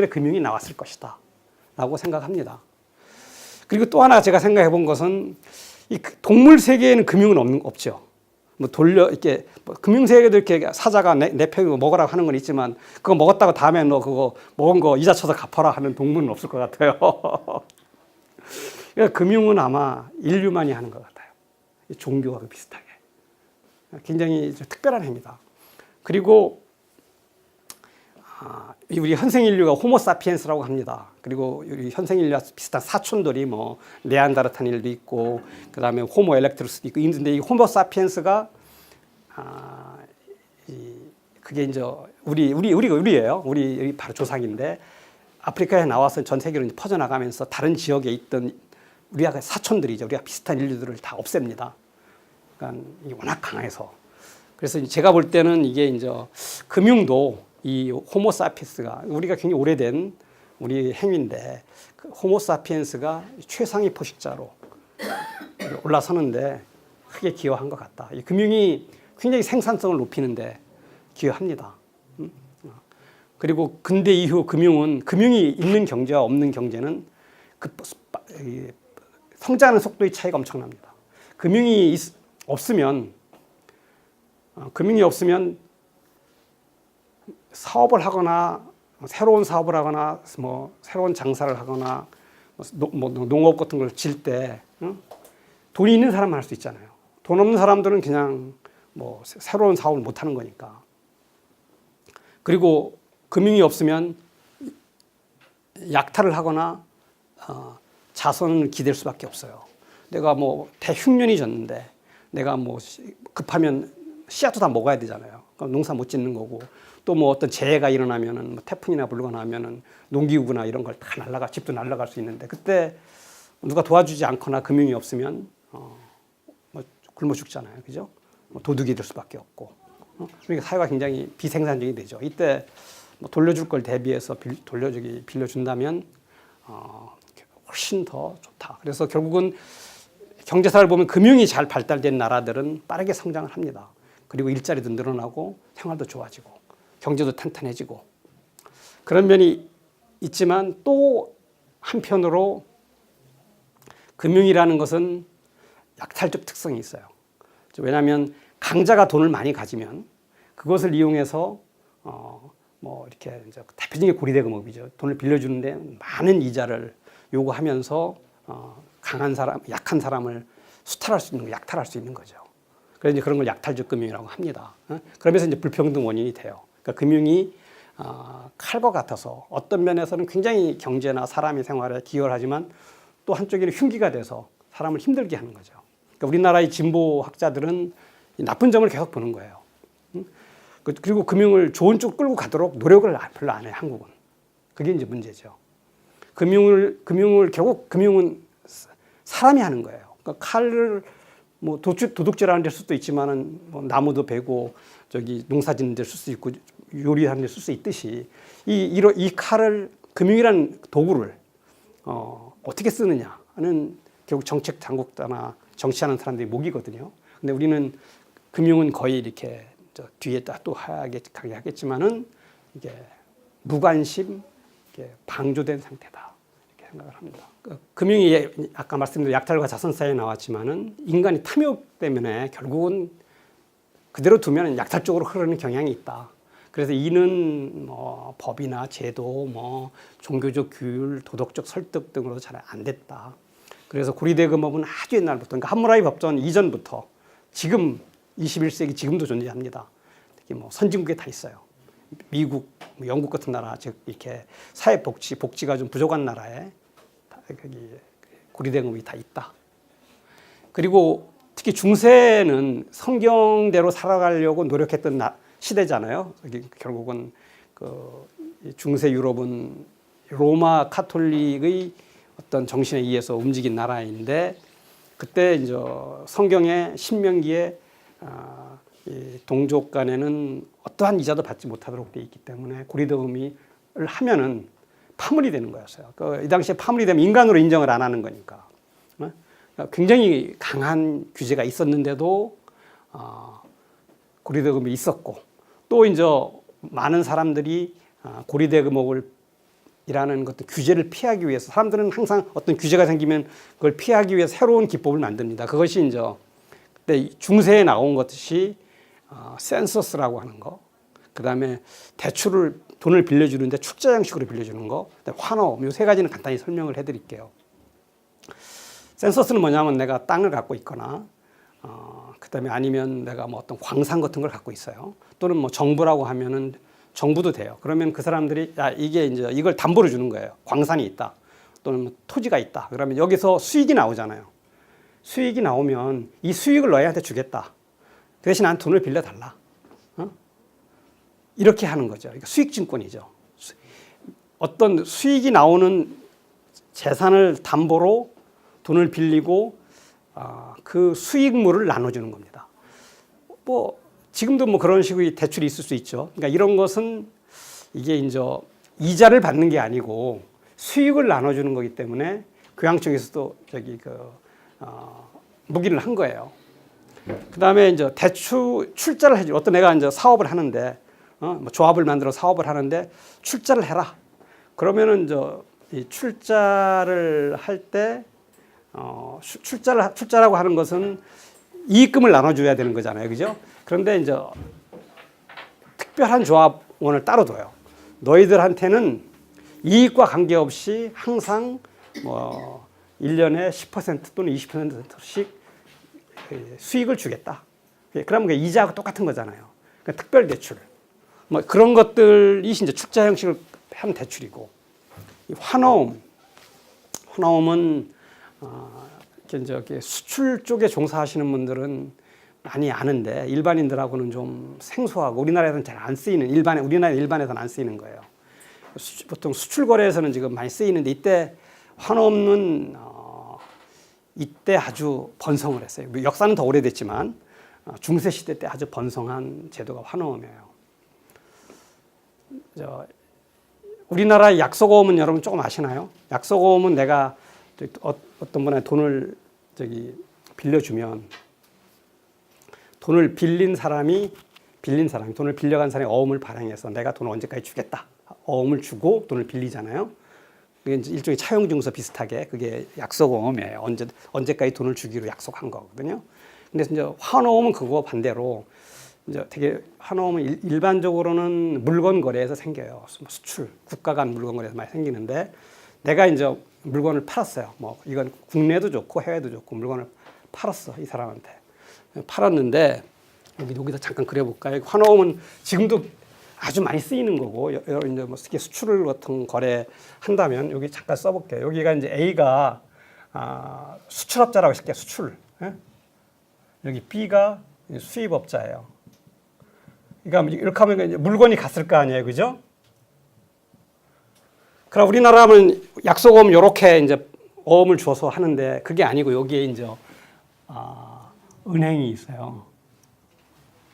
금융이 나왔을 것이다 라고 생각합니다. 그리고 또 하나 제가 생각해 본 것은 이 동물 세계에는 금융은 없죠. 이렇게 금융 세계도 이렇게 사자가 내 표 먹으라고 하는 건 있지만 그거 먹었다고 다음에 너 그거 먹은 거 이자 쳐서 갚아라 하는 동물은 없을 것 같아요. 그러니까 금융은 아마 인류만이 하는 것 같아요. 종교와 비슷하게. 굉장히 특별한 해입니다. 그리고 우리 현생 인류가 호모사피엔스라고 합니다. 그리고 우리 현생 인류와 비슷한 사촌들이 네안데르탈인도 있고, 그 다음에 호모 엘렉트루스도 있고 있는데, 이 호모사피엔스가 그게 이제 우리예요. 우리 바로 조상인데, 아프리카에 나와서 전 세계로 퍼져나가면서 다른 지역에 있던 우리가 사촌들이죠. 우리가 비슷한 인류들을 다 없앱니다. 그러니까 이게 워낙 강해서. 그래서 제가 볼 때는 이게 이제 금융도 이 호모사피엔스가 우리가 굉장히 오래된 우리 행위인데, 그 호모사피엔스가 최상위 포식자로 올라서는데 크게 기여한 것 같다. 이 금융이 굉장히 생산성을 높이는데 기여합니다. 그리고 근대 이후 금융이 있는 경제와 없는 경제는 성장하는 속도의 차이가 엄청납니다. 금융이 없으면 사업을 하거나 새로운 사업을 하거나 새로운 장사를 하거나 농업 같은 걸 질 때 돈이 있는 사람만 할 수 있잖아요. 돈 없는 사람들은 그냥 새로운 사업을 못 하는 거니까. 그리고 금융이 없으면 약탈을 하거나 자선을 기댈 수밖에 없어요. 내가 대흉년이 졌는데 내가 급하면 씨앗도 다 먹어야 되잖아요. 그럼 농사 못 짓는 거고, 또 어떤 재해가 일어나면은 태풍이나 불거나 하면은 농기구나 이런 걸 다 집도 날아갈 수 있는데, 그때 누가 도와주지 않거나 금융이 없으면 굶어 죽잖아요. 그죠? 도둑이 될 수밖에 없고. 그러니까 사회가 굉장히 비생산적이 되죠. 이때 돌려줄 걸 대비해서 빌려준다면 훨씬 더 좋다. 그래서 결국은 경제사를 보면 금융이 잘 발달된 나라들은 빠르게 성장을 합니다. 그리고 일자리도 늘어나고 생활도 좋아지고 경제도 탄탄해지고, 그런 면이 있지만 또 한편으로 금융이라는 것은 약탈적 특성이 있어요. 왜냐하면 강자가 돈을 많이 가지면 그것을 이용해서 이렇게 이제 대표적인 게 고리대금업이죠. 돈을 빌려주는데 많은 이자를 요구하면서 강한 사람, 약한 사람을 수탈할 수 있는 거, 약탈할 수 있는 거죠. 그래서 이제 그런 걸 약탈적 금융이라고 합니다. 그러면서 이제 불평등 원인이 돼요. 그러니까 금융이 칼과 같아서 어떤 면에서는 굉장히 경제나 사람의 생활에 기여를 하지만 또 한쪽에는 흉기가 돼서 사람을 힘들게 하는 거죠. 그러니까 우리나라의 진보 학자들은 나쁜 점을 계속 보는 거예요. 그리고 금융을 좋은 쪽 끌고 가도록 노력을 별로 안 해요, 한국은. 그게 이제 문제죠. 금융을 결국 금융은 사람이 하는 거예요. 그러니까 칼을 뭐 도둑질하는 데 쓸 수도 있지만은 뭐 나무도 베고 저기 농사 짓는 데 쓸 수 있고 요리하는 데 쓸 수 있듯이 이 칼을 금융이라는 도구를 어떻게 쓰느냐는 결국 정책 당국자나 정치하는 사람들이 목이거든요. 근데 우리는 금융은 거의 이렇게 뒤에 또 하게 하겠지만은 이게 무관심, 이게 방조된 상태다 이렇게 생각을 합니다. 금융이 아까 말씀드린 약탈과 자선사에 나왔지만은 인간이 탐욕 때문에 결국은 그대로 두면 약탈 쪽으로 흐르는 경향이 있다. 그래서 이는 뭐 법이나 제도, 뭐 종교적 규율, 도덕적 설득 등으로 잘 안 됐다. 그래서 고리대금업은 아주 옛날부터, 그러니까 함무라비 법전 이전부터 지금 21세기 지금도 존재합니다. 특히 뭐 선진국에 다 있어요. 미국, 영국 같은 나라, 즉 이렇게 복지가 좀 부족한 나라에 고리대금업이 다 있다. 그리고 특히 중세는 성경대로 살아가려고 노력했던 시대잖아요. 결국은 그 중세 유럽은 로마 카톨릭의 어떤 정신에 의해서 움직인 나라인데 그때 이제 성경의 신명기에 동족 간에는 어떠한 이자도 받지 못하도록 되어 있기 때문에 고리대금을 하면은 파문이 되는 거였어요. 이 당시에 파문이 되면 인간으로 인정을 안 하는 거니까. 굉장히 강한 규제가 있었는데도 고리대금이 있었고 또 이제 많은 사람들이 고리대금업을 이라는 것도 규제를 피하기 위해서 사람들은 항상 어떤 규제가 생기면 그걸 피하기 위해서 새로운 기법을 만듭니다. 그것이 이제 그때 중세에 나온 것이 센서스라고 하는 거, 그 다음에 돈을 빌려주는데 출자 형식으로 빌려주는 거, 환호, 이 세 가지는 간단히 설명을 해드릴게요. 센서스는 뭐냐면 내가 땅을 갖고 있거나, 그 다음에 아니면 내가 뭐 어떤 광산 같은 걸 갖고 있어요. 또는 뭐 정부라고 하면은 정부도 돼요. 그러면 그 사람들이 이게 이제 이걸 담보로 주는 거예요. 광산이 있다. 또는 뭐 토지가 있다. 그러면 여기서 수익이 나오잖아요. 수익이 나오면 이 수익을 너희한테 주겠다. 그 대신 난 돈을 빌려달라. 이렇게 하는 거죠. 그러니까 수익증권이죠. 어떤 수익이 나오는 재산을 담보로 돈을 빌리고 그 수익물을 나눠주는 겁니다. 뭐 지금도 뭐 그런 식의 대출이 있을 수 있죠. 그러니까 이런 것은 이게 이제 이자를 받는 게 아니고 수익을 나눠주는 거기 때문에 교황청에서도 무기를 한 거예요. 그 다음에 이제 출자를 해줘. 어떤 애가 이제 사업을 하는데, 뭐 조합을 만들어 사업을 하는데 출자를 해라. 그러면은 이제 이 출자를 할 때, 출자라고 하는 것은 이익금을 나눠줘야 되는 거잖아요. 그죠? 그런데 이제 특별한 조합원을 따로 둬요. 너희들한테는 이익과 관계없이 항상 뭐 1년에 10% 또는 20%씩 수익을 주겠다. 그러면 이자하고 똑같은 거잖아요. 그러니까 특별 대출. 뭐 그런 것들이 이제 출자 형식을 한 대출이고, 이 환어음은 이제 수출 쪽에 종사하시는 분들은 많이 아는데 일반인들하고는 좀 생소하고 우리나라에서는 잘 안 쓰이는 우리나라 일반에서는 안 쓰이는 거예요. 보통 수출 거래에서는 지금 많이 쓰이는데 이때 환어음은 이때 아주 번성을 했어요. 역사는 더 오래됐지만 중세 시대 때 아주 번성한 제도가 환어음이에요. 우리나라 약속어음은 여러분 조금 아시나요? 약속어음은 내가 어떤 분한테 돈을 빌려주면 돈을 빌린 사람이 돈을 빌려간 사람이 어음을 발행해서 내가 돈을 언제까지 주겠다. 어음을 주고 돈을 빌리잖아요. 그게 이제 일종의 차용증서 비슷하게 그게 약속어음이에요. 언제까지 돈을 주기로 약속한 거거든요. 근데 이제 환어음은 그거 반대로 이제 되게 환어음은 일반적으로는 물건 거래에서 생겨요. 수출, 국가 간 물건 거래에서 많이 생기는데 내가 이제 물건을 팔았어요. 뭐 이건 국내도 좋고 해외도 좋고 물건을 팔았어 이 사람한테. 팔았는데 여기다 잠깐 그려볼까요? 환어음은 지금도 아주 많이 쓰이는 거고 이제 뭐 특히 수출 같은 거래 한다면 여기 잠깐 써볼게요. 여기가 이제 A가 수출업자라고 할게요. 수출. 예? 여기 B가 수입업자예요. 그러니까 이렇게 하면 이제 물건이 갔을 거 아니에요, 그죠? 그럼 우리나라 하면 약속어음 이렇게 이제 어음을 줘서 하는데 그게 아니고 여기에 이제 은행이 있어요.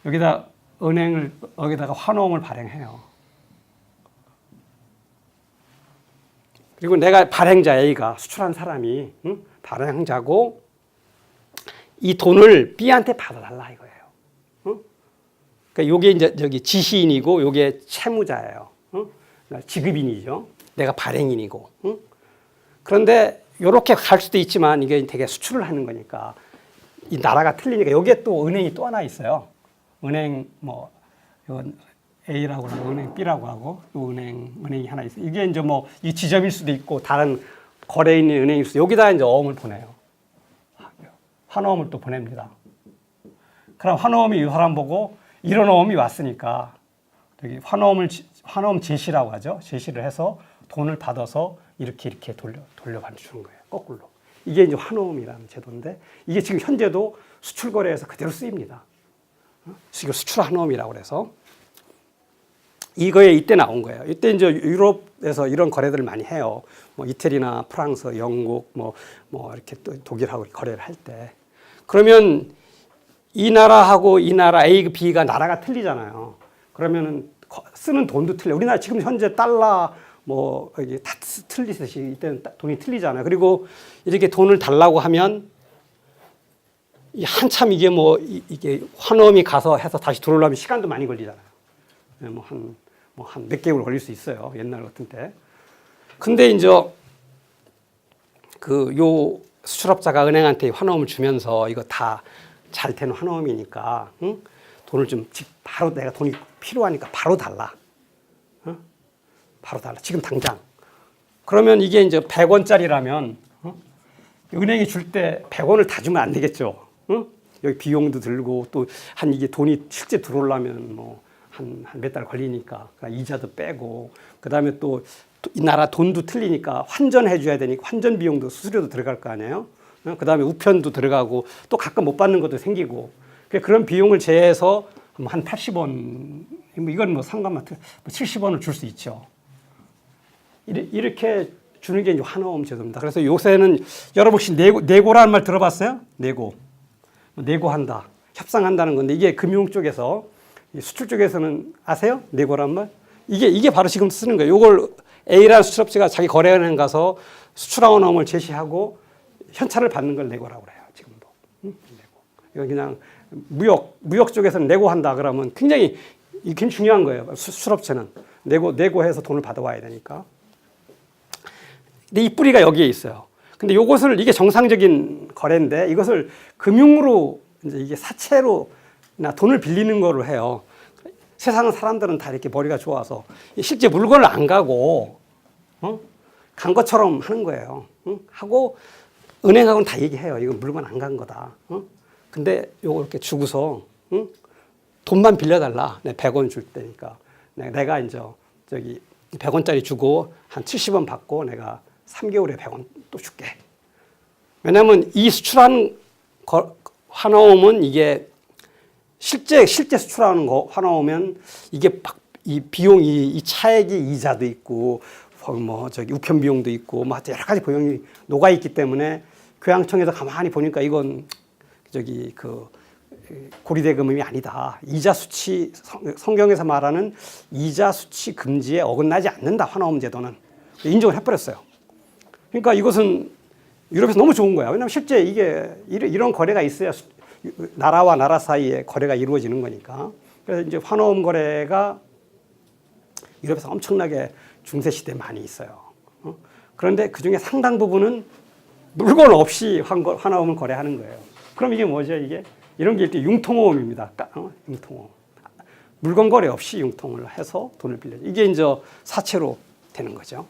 여기다 은행을 여기다가 환호음을 발행해요. 그리고 내가 발행자 A가 수출한 사람이 발행자고 이 돈을 B한테 받아달라 이거예요. 그러니까 이게 이제 저기 지시인이고 이게 채무자예요. 지급인이죠. 내가 발행인이고. 그런데 이렇게 갈 수도 있지만 이게 되게 수출을 하는 거니까 이 나라가 틀리니까 여기에 또 은행이 또 하나 있어요. 은행 뭐 이건 A라고 하고 은행 B라고 하고 또 은행이 하나 있어요. 이게 이제 뭐 이 지점일 수도 있고 다른 거래 있는 은행일 수도 여기다 이제 어음을 보내요. 환어음을 또 보냅니다. 그럼 환어음이 이 사람 보고 이런 어음이 왔으니까 여기 환어음 제시라고 하죠. 제시를 해서 돈을 받아서 이렇게 돌려주는 거예요. 거꾸로. 이게 이제 환어음이라는 제도인데 이게 지금 현재도 수출 거래에서 그대로 쓰입니다. 이거 수출 환어음이라고 그래서 이거에 이때 나온 거예요. 이때 이제 유럽에서 이런 거래들을 많이 해요. 뭐 이태리나 프랑스, 영국, 뭐 이렇게 또 독일하고 거래를 할 때. 그러면 이 나라하고 이 나라 A, B가 나라가 틀리잖아요. 그러면은 쓰는 돈도 틀려. 우리나라 지금 현재 달러 뭐 이게 다 틀리듯이 이때는 돈이 틀리잖아요. 그리고 이렇게 돈을 달라고 하면 한참 이게 이게 환호음이 가서 해서 다시 들어오려면 시간도 많이 걸리잖아요. 한 몇 개월 걸릴 수 있어요. 옛날 같은 때. 근데 이제 요 수출업자가 은행한테 환호음을 주면서 이거 다 잘 되는 환호음이니까 돈을 좀 바로 내가 돈이 필요하니까 바로 달라. 바로 달라. 지금 당장. 그러면 이게 이제 100원짜리라면 은행이 줄 때 100원을 다 주면 안 되겠죠. 여기 비용도 들고 또 한 이게 돈이 실제 들어오려면 뭐 한 몇 달 걸리니까 이자도 빼고 그다음에 또 이 나라 돈도 틀리니까 환전해 줘야 되니까 환전 비용도 수수료도 들어갈 거 아니에요. 그다음에 우편도 들어가고 또 가끔 못 받는 것도 생기고 그런 비용을 제해서 한 80원 이건 뭐 상관없이 70원을 줄 수 있죠. 이렇게 주는 게 이제 환어음 제도입니다. 그래서 요새는 여러분 혹시 내고라는 말 들어봤어요? 내고한다, 협상한다는 건데 이게 금융 쪽에서 수출 쪽에서는 아세요? 내고란 말? 이게 바로 지금 쓰는 거예요. 이걸 A라는 수출업체가 자기 거래은행 가서 수출하는 어음을 제시하고 현찰을 받는 걸 내고라고 그래요. 지금도. 내고. 이건 그냥 무역 쪽에서는 내고한다 그러면 굉장히 중요한 거예요. 수출업체는 내고해서 돈을 받아와야 되니까. 근데 이 뿌리가 여기에 있어요. 근데 이게 정상적인 거래인데 이것을 금융으로 이제 이게 사채로나 돈을 빌리는 거로 해요. 세상 사람들은 다 이렇게 머리가 좋아서 실제 물건을 안 가고 간 것처럼 하는 거예요. 하고 은행하고는 다 얘기해요. 이건 물건 안 간 거다. 근데 요거 이렇게 주고서 돈만 빌려달라. 내가 100원 줄 테니까. 내가 이제 저기 100원짜리 주고 한 70원 받고 내가 3개월에 100원 또 줄게. 왜냐하면 이 수출한 환어음은 이게 실제 수출하는 거 환어음은 이게 이 비용이 이 차액이 이자도 있고 뭐 저기 우편 비용도 있고 뭐 여러 가지 비용이 녹아 있기 때문에 교양청에서 가만히 보니까 이건 저기 고리대금이 아니다. 이자 수치 성경에서 말하는 이자 수치 금지에 어긋나지 않는다. 환어음 제도는 인정을 해버렸어요. 그러니까 이것은 유럽에서 너무 좋은 거야. 왜냐하면 실제 이게 이런 거래가 있어야 나라와 나라 사이에 거래가 이루어지는 거니까. 그래서 이제 환어음 거래가 유럽에서 엄청나게 중세 시대에 많이 있어요. 그런데 그 중에 상당 부분은 물건 없이 환어음을 거래하는 거예요. 그럼 이게 뭐죠? 이런 게 일단 융통어음입니다. 융통어음. 물건 거래 없이 융통을 해서 돈을 빌려줘. 이게 이제 사채로 되는 거죠.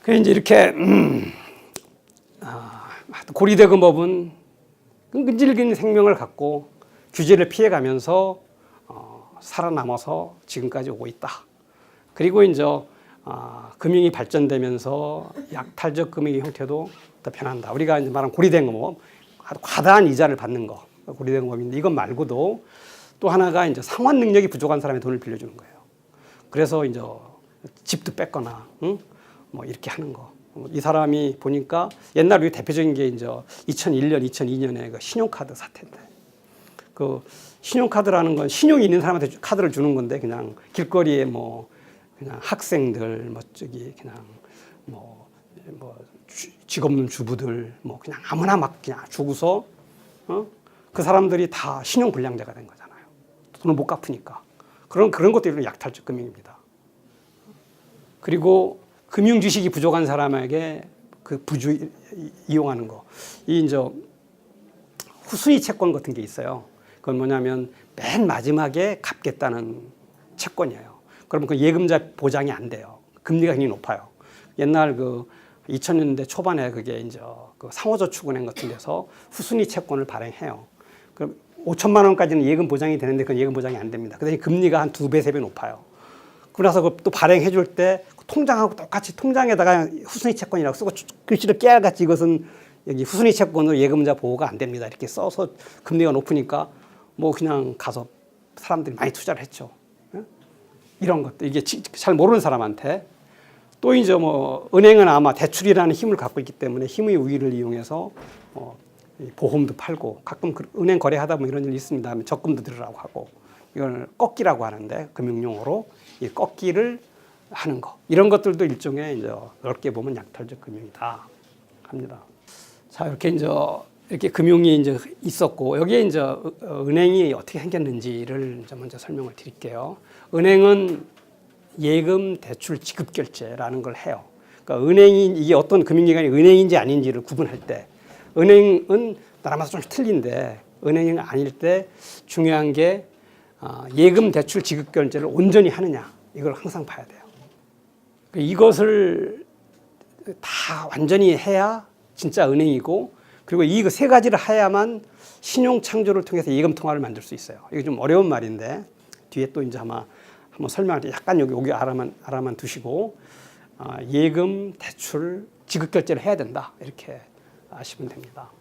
그래서 이제 이렇게 고리대금법은 끈질긴 생명을 갖고 규제를 피해가면서 살아남아서 지금까지 오고 있다. 그리고 이제 금융이 발전되면서 약탈적 금융의 형태도 더 변한다. 우리가 이제 말한 고리대금업, 과다한 이자를 받는 거, 고리대금업인데 이것 말고도 또 하나가 이제 상환 능력이 부족한 사람의 돈을 빌려주는 거예요. 그래서 이제 집도 뺏거나, 응? 뭐 이렇게 하는 거. 이 사람이 보니까 옛날 우리 대표적인 게 이제 2001년, 2002년에 그 신용카드 사태인데, 그 신용카드라는 건 신용이 있는 사람한테 카드를 주는 건데 그냥 길거리에 뭐 그냥 학생들, 뭐 저기 그냥 뭐 직업는 주부들 뭐 그냥 아무나 막 그냥 주고서 그 사람들이 다 신용 불량자가 된 거잖아요. 돈을 못 갚으니까. 그런 것도 이런 약탈적 금융입니다. 그리고 금융 지식이 부족한 사람에게 그 부주 이용하는 거. 이 이제 후순위 채권 같은 게 있어요. 그건 뭐냐면 맨 마지막에 갚겠다는 채권이에요. 그러면 그 예금자 보장이 안 돼요. 금리가 굉장히 높아요. 옛날 그 2000년대 초반에 그게 이제 그 상호저축은행 같은 데서 후순위 채권을 발행해요. 그럼 5천만 원까지는 예금 보장이 되는데 그건 예금 보장이 안 됩니다. 그 대신 금리가 한 2배, 3배 높아요. 그러나서 또 발행해 줄 때 통장하고 똑같이 통장에다가 후순위 채권이라고 쓰고 글씨를 깨알같이 이것은 여기 후순위 채권으로 예금자 보호가 안 됩니다. 이렇게 써서 금리가 높으니까 뭐 그냥 가서 사람들이 많이 투자를 했죠. 이런 것들 이게 잘 모르는 사람한테 또 이제 뭐 은행은 아마 대출이라는 힘을 갖고 있기 때문에 힘의 우위를 이용해서 보험도 팔고 가끔 은행 거래하다 보면 이런 일이 있습니다. 적금도 들으라고 하고 이걸 꺾기라고 하는데 금융용어로 이 꺾기를 하는 거 이런 것들도 일종의 이제 넓게 보면 약탈적 금융이다 합니다. 자 이렇게 이제 이렇게 금융이 이제 있었고 여기에 이제 은행이 어떻게 생겼는지를 이제 먼저 설명을 드릴게요. 은행은 예금 대출 지급 결제라는 걸 해요. 그러니까 은행이 이게 어떤 금융기관이 은행인지 아닌지를 구분할 때 은행은 나라마다 좀 틀린데 은행이 아닐 때 중요한 게 예금 대출 지급 결제를 온전히 하느냐 이걸 항상 봐야 돼요. 이것을 다 완전히 해야 진짜 은행이고 그리고 이 세 가지를 해야만 신용 창조를 통해서 예금 통화를 만들 수 있어요. 이게 좀 어려운 말인데 뒤에 또 이제 아마 한번 설명할 때 약간 여기 알아만 두시고 예금 대출 지급 결제를 해야 된다 이렇게 아시면 됩니다.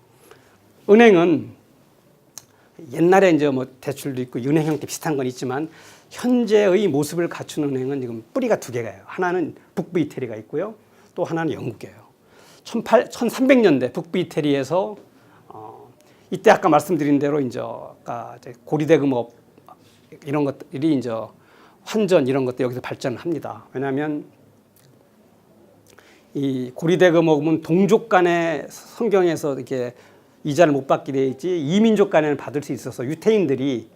은행은 옛날에 이제 뭐 대출도 있고 은행 형태 비슷한 건 있지만 현재의 모습을 갖춘 은행은 지금 뿌리가 2개가요. 하나는 북부 이태리가 있고요. 또 하나는 영국이에요. 1300년대 북부 이태리에서 이때 아까 말씀드린 대로 이제 고리대금업 이런 것들이 이제 환전 이런 것들 여기서 발전을 합니다. 왜냐하면 이 고리대금업은 동족 간에 성경에서 이렇게 이자를 못 받게 돼 있지 이민족 간에는 받을 수 있어서 유태인들이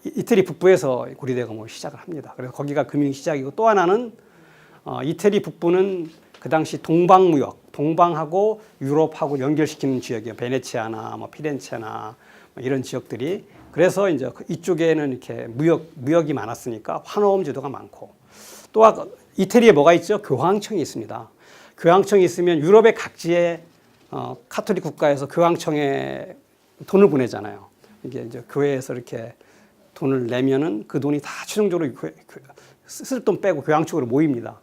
이태리 북부에서 고리대금업을 시작을 합니다. 그래서 거기가 금융 시작이고 또 하나는 이태리 북부는 그 당시 동방하고 유럽하고 연결시키는 지역이에요. 베네치아나 뭐 피렌체나 뭐 이런 지역들이 그래서 이제 이쪽에는 이렇게 무역이 많았으니까 환호음 제도가 많고 또 이태리에 뭐가 있죠? 교황청이 있습니다. 교황청이 있으면 유럽의 각지에 카톨릭 국가에서 교황청에 돈을 보내잖아요. 이게 이제 교회에서 이렇게 돈을 내면은 그 돈이 다 최종적으로 쓸 돈 빼고 교황청으로 모입니다.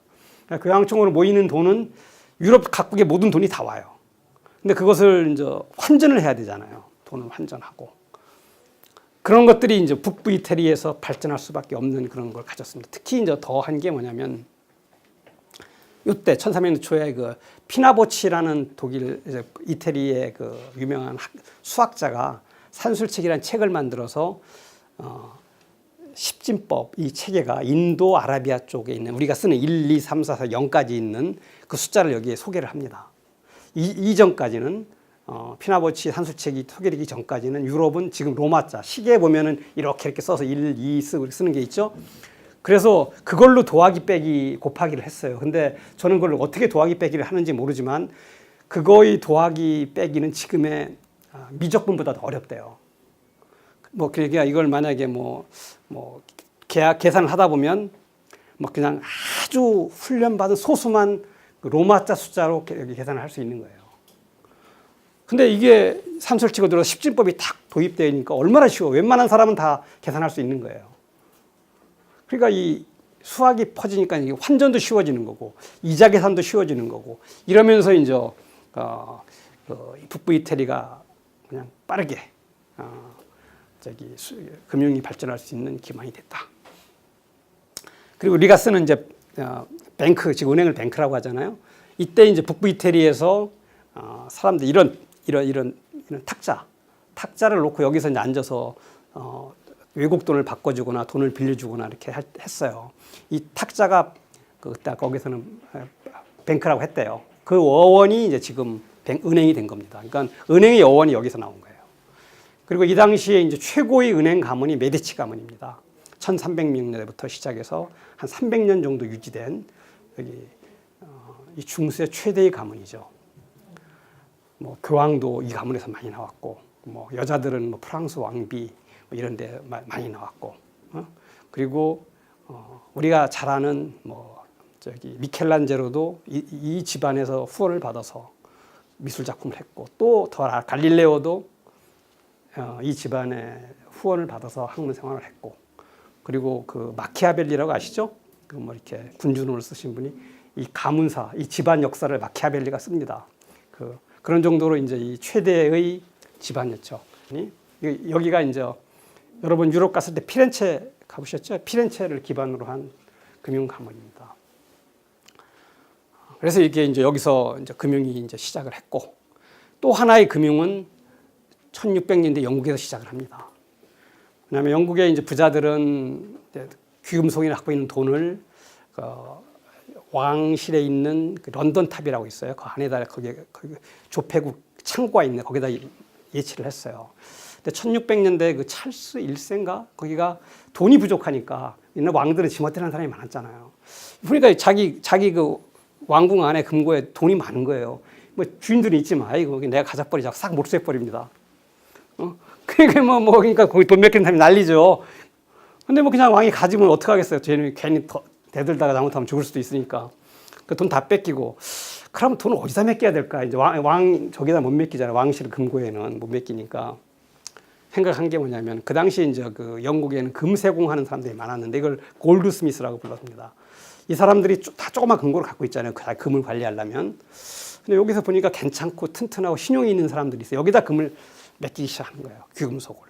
그러니까 교황청으로 모이는 돈은 유럽 각국의 모든 돈이 다 와요. 근데 그것을 이제 환전을 해야 되잖아요. 돈을 환전하고. 그런 것들이 이제 북부 이태리에서 발전할 수밖에 없는 그런 걸 가졌습니다. 특히 이제 더 한 게 뭐냐면 이때 1300년대 초에 그 피나보치라는 독일 이태리의 그 유명한 수학자가 산술책이라는 책을 만들어서 십진법 이 체계가 인도 아라비아 쪽에 있는 우리가 쓰는 1, 2, 3, 4, 4, 0까지 있는 그 숫자를 여기에 소개를 합니다. 이전까지는 피나보치 산술책이 소개되기 전까지는 유럽은 지금 로마자 시계에 보면은 이렇게 써서 1, 2 쓰는 게 있죠. 그래서 그걸로 더하기 빼기 곱하기를 했어요. 근데 저는 그걸 어떻게 더하기 빼기를 하는지 모르지만 그거의 더하기 빼기는 지금의 미적분보다 더 어렵대요. 뭐 그러니까 이걸 만약에 계산을 하다 보면 뭐 그냥 아주 훈련받은 소수만 로마자 숫자로 계산을 할 수 있는 거예요. 근데 이게 산술치고 들어서 십진법이 탁 도입되니까 얼마나 쉬워. 웬만한 사람은 다 계산할 수 있는 거예요. 그러니까 이 수학이 퍼지니까 이게 환전도 쉬워지는 거고 이자 계산도 쉬워지는 거고 이러면서 이제 북부 이태리가 그냥 빠르게 금융이 발전할 수 있는 기반이 됐다. 그리고 우리가 쓰는 이제 뱅크, 즉 은행을 뱅크라고 하잖아요. 이때 이제 북부 이태리에서 사람들 이런 탁자를 놓고 여기서 이제 앉아서 외국 돈을 바꿔주거나 돈을 빌려주거나 이렇게 했어요. 이 탁자가 그때 거기서는 뱅크라고 했대요. 그 어원이 이제 지금 은행이 된 겁니다. 그러니까 은행의 어원이 여기서 나온 거예요. 그리고 이 당시에 이제 최고의 은행 가문이 메디치 가문입니다. 1300년대부터 시작해서 한 300년 정도 유지된 여기 이 중세 최대의 가문이죠. 뭐 교황도 이 가문에서 많이 나왔고, 뭐 여자들은 뭐 프랑스 왕비 뭐 이런 데 많이 나왔고, 그리고 우리가 잘 아는 뭐 미켈란젤로도 이 집안에서 후원을 받아서 미술 작품을 했고, 또 더 갈릴레오도 이 집안의 후원을 받아서 학문 생활을 했고, 그리고 그 마키아벨리라고 아시죠? 그 뭐 이렇게 군주론을 쓰신 분이 이 가문사, 이 집안 역사를 마키아벨리가 씁니다. 그런 정도로 이제 이 최대의 집안이었죠. 여기가 이제 여러분 유럽 갔을 때 피렌체 가보셨죠? 피렌체를 기반으로 한 금융 가문입니다. 그래서 이게 이제 여기서 이제 금융이 이제 시작을 했고, 또 하나의 금융은 1600년대 영국에서 시작을 합니다. 왜냐하면 영국의 이제 부자들은 귀금속이나 갖고 있는 돈을 왕실에 있는 그 런던 탑이라고 있어요. 그 안에다 거기 조폐국 창고가 있네. 거기다 예치를 했어요. 근데 1600년대 그 찰스 1세인가 거기가 돈이 부족하니까 옛날 왕들은 지멋대로하는 사람이 많았잖아요. 그러니까 자기 그 왕궁 안에 금고에 돈이 많은 거예요. 뭐 주인들이 있지만 아이고 내가 가져버리자 싹 몰수해 버립니다. 그러니까 그러니까 거기 돈 맡기는 사람이 난리죠. 근데 뭐 그냥 왕이 가지면 어떡하겠어요. 쟤는 괜히 대들다가 잘못하면 죽을 수도 있으니까. 그 돈 다 뺏기고. 그럼 돈을 어디다 맡겨야 될까? 이제 왕 저기다 못 맡기잖아요. 왕실 금고에는 못 맡기니까. 생각한 게 뭐냐면 그 당시 이제 그 영국에는 금세공하는 사람들이 많았는데 이걸 골드스미스라고 불렀습니다. 이 사람들이 다 조그만 금고를 갖고 있잖아요. 금을 관리하려면. 근데 여기서 보니까 괜찮고 튼튼하고 신용이 있는 사람들이 있어요. 여기다 금을 맡기기 시작하는 거예요. 귀금속을.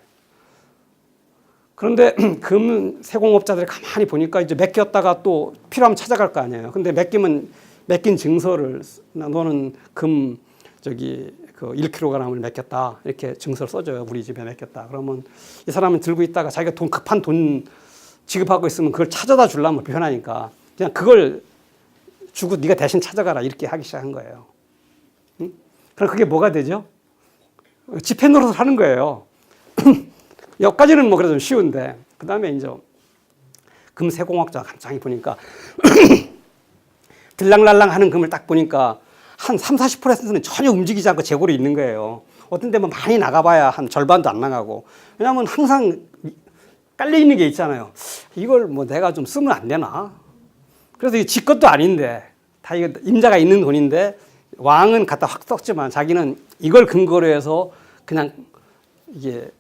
그런데 금 세공업자들이 가만히 보니까 이제 맡겼다가 또 필요하면 찾아갈 거 아니에요. 근데 맡긴 증서를 너는 금 그 1kg을 맡겼다 이렇게 증서를 써줘요. 우리 집에 맡겼다. 그러면 이 사람은 들고 있다가 자기가 급한 돈 지급하고 있으면 그걸 찾아다 주려면 불편하니까 그냥 그걸 주고 네가 대신 찾아가라 이렇게 하기 시작한 거예요. 응? 그럼 그게 뭐가 되죠? 지폐 노릇을 하는 거예요. 여기까지는 뭐 그래도 좀 쉬운데 그 다음에 이제 금세공학자가 갑자기 보니까 들랑날랑 하는 금을 딱 보니까 한 30-40%는 전혀 움직이지 않고 재고로 있는 거예요. 어떤 데면 많이 나가봐야 한 절반도 안 나가고. 왜냐하면 항상 깔려 있는 게 있잖아요. 이걸 뭐 내가 좀 쓰면 안 되나? 그래서 이게 지 것도 아닌데 다 이거 임자가 있는 돈인데 왕은 갖다 확 썼지만 자기는 이걸 근거로 해서 그냥 이게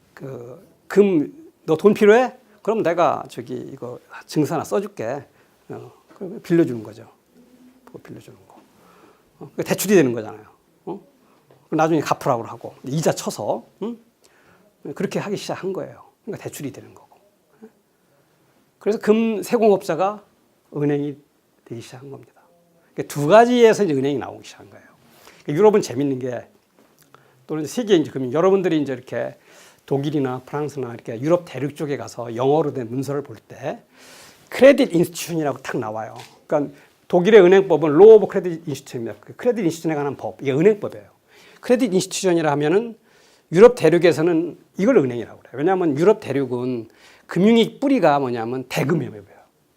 너 돈 필요해? 그럼 내가 이거 증서 하나 써줄게. 그럼 빌려주는 거죠. 그거 빌려주는 거. 대출이 되는 거잖아요. 나중에 갚으라고 하고 이자 쳐서 그렇게 하기 시작한 거예요. 그러니까 대출이 되는 거고. 그래서 금 세공업자가 은행이 되기 시작한 겁니다. 그러니까 두 가지에서 이제 은행이 나오기 시작한 거예요. 그러니까 유럽은 재밌는 게 또는 세계 이제 금융 여러분들이 이제 이렇게 독일이나 프랑스나 이렇게 유럽 대륙 쪽에 가서 영어로 된 문서를 볼 때 크레딧 인스티튜션이라고 딱 나와요. 그러니까 독일의 은행법은 로 오브 크레딧 인스티튜션입니다. 크레딧 인스티튜션에 관한 법, 이게 은행법이에요. 크레딧 인스티튜션이라 하면은 유럽 대륙에서는 이걸 은행이라고 그래요. 왜냐하면 유럽 대륙은 금융의 뿌리가 뭐냐면 대금융이에요.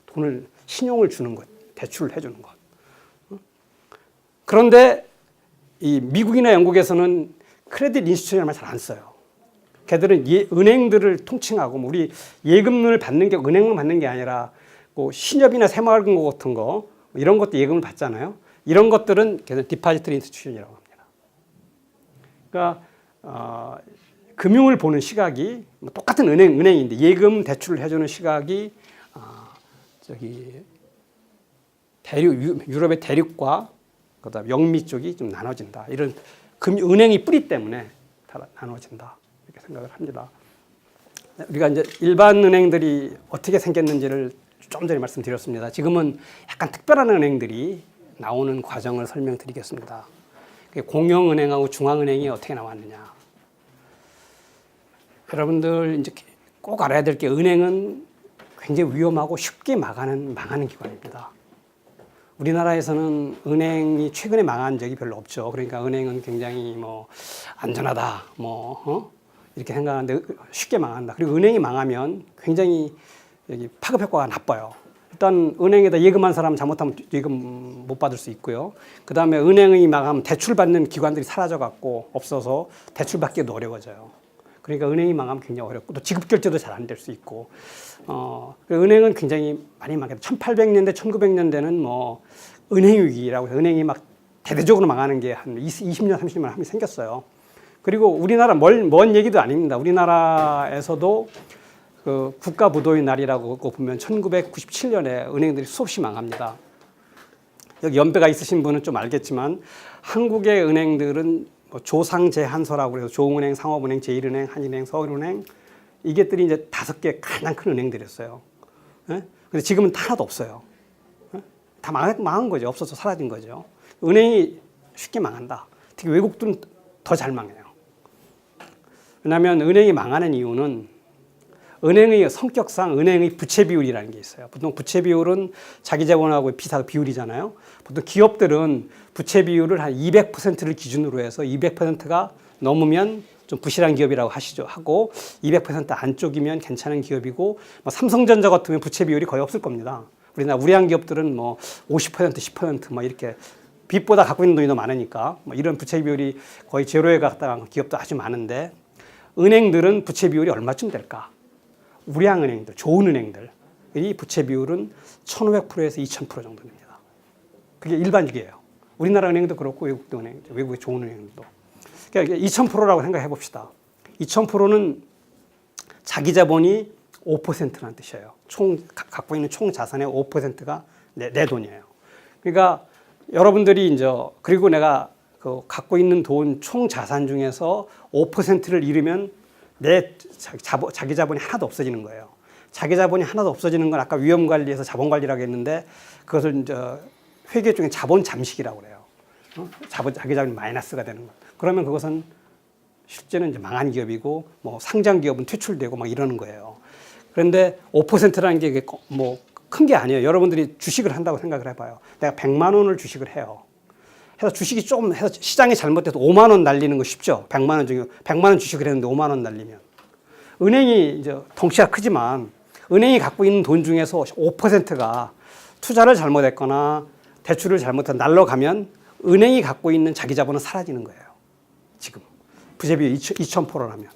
돈을 신용을 주는 것, 대출을 해주는 것. 그런데 이 미국이나 영국에서는 크레딧 인스티튜션이라는 말 잘 안 써요. 걔들은 은행들을 통칭하고 우리 예금을 받는 게 은행을 받는 게 아니라 뭐 신협이나 새마을금고 같은 거 이런 것도 예금을 받잖아요. 이런 것들은 걔들 디파지트 인스티튜션이라고 합니다. 그러니까 금융을 보는 시각이 똑같은 은행인데 예금 대출을 해주는 시각이 유럽의 대륙과 그다음 영미 쪽이 좀 나눠진다. 이런 은행이 뿌리 때문에 다 나눠진다. 이렇게 생각을 합니다. 우리가 이제 일반 은행들이 어떻게 생겼는지를 좀 전에 말씀드렸습니다. 지금은 약간 특별한 은행들이 나오는 과정을 설명드리겠습니다. 공영은행하고 중앙은행이 어떻게 나왔느냐. 여러분들 이제 꼭 알아야 될 게 은행은 굉장히 위험하고 쉽게 망하는 기관입니다. 우리나라에서는 은행이 최근에 망한 적이 별로 없죠. 그러니까 은행은 굉장히 뭐 안전하다, 이렇게 생각하는데 쉽게 망한다. 그리고 은행이 망하면 굉장히 여기 파급 효과가 나빠요. 일단 은행에다 예금한 사람 잘못하면 예금 못 받을 수 있고요. 그 다음에 은행이 망하면 대출받는 기관들이 사라져갖고 없어서 대출받기도 어려워져요. 그러니까 은행이 망하면 굉장히 어렵고 또 지급결제도 잘 안 될 수 있고 은행은 굉장히 많이 망했다. 1800년대, 1900년대는 뭐 은행위기라고 해서 은행이 막 대대적으로 망하는 게 한 20년, 30년 하면 생겼어요. 그리고 우리나라 먼 얘기도 아닙니다. 우리나라에서도 그 국가부도의 날이라고 보면 1997년에 은행들이 수없이 망합니다. 여기 연배가 있으신 분은 좀 알겠지만 한국의 은행들은 뭐 조상제한서라고 해서 조흥은행, 상업은행, 제일은행, 한인은행, 서울은행 이게들이 이제 5개 가장 큰 은행들이었어요. 예? 근데 지금은 하나도 없어요. 예? 다 망한 거죠. 없어서 사라진 거죠. 은행이 쉽게 망한다. 특히 외국들은 더 잘 망해요. 왜냐하면 은행이 망하는 이유는 은행의 성격상 은행의 부채 비율이라는 게 있어요. 보통 부채 비율은 자기 자본하고 비슷한 비율이잖아요. 보통 기업들은 부채 비율을 한 200%를 기준으로 해서 200%가 넘으면 좀 부실한 기업이라고 하고 200% 안쪽이면 괜찮은 기업이고 뭐 삼성전자 같으면 부채 비율이 거의 없을 겁니다. 우리나라 우량 기업들은 뭐 50%, 10% 이렇게 빚보다 갖고 있는 돈이 더 많으니까 뭐 이런 부채 비율이 거의 제로에 가까운 기업도 아주 많은데 은행들은 부채 비율이 얼마쯤 될까? 우량은행들, 좋은 은행들 이 부채 비율은 1500%에서 2000% 정도 됩니다. 그게 일반적이에요. 우리나라 은행도 그렇고 외국의 좋은 은행들도. 그러니까 2000%라고 생각해 봅시다. 2000%는 자기 자본이 5%라는 뜻이에요. 갖고 있는 총 자산의 5%가 내 돈이에요. 그러니까 여러분들이 이제 그리고 내가 그 갖고 있는 돈 총 자산 중에서 5%를 잃으면 내 자기 자본이 하나도 없어지는 거예요. 자기 자본이 하나도 없어지는 건 아까 위험 관리에서 자본 관리라고 했는데 그것을 이제 회계 중에 자본 잠식이라고 그래요. 자기 자본이 마이너스가 되는 것. 그러면 그것은 실제는 이제 망한 기업이고 뭐 상장 기업은 퇴출되고 막 이러는 거예요. 그런데 5%라는 게 뭐 큰 게 아니에요. 여러분들이 주식을 한다고 생각을 해봐요. 내가 100만 원을 주식을 해요. 해서 주식이 좀 해서 시장이 잘못돼서 5만 원 날리는 거 쉽죠. 100만 원 중에 100만 원 주식을 했는데 5만 원 날리면 은행이 이제 덩치가 크지만 은행이 갖고 있는 돈 중에서 5%가 투자를 잘못했거나 대출을 잘못해서 날라가면 은행이 갖고 있는 자기 자본은 사라지는 거예요. 지금 부채 비율 2000%라면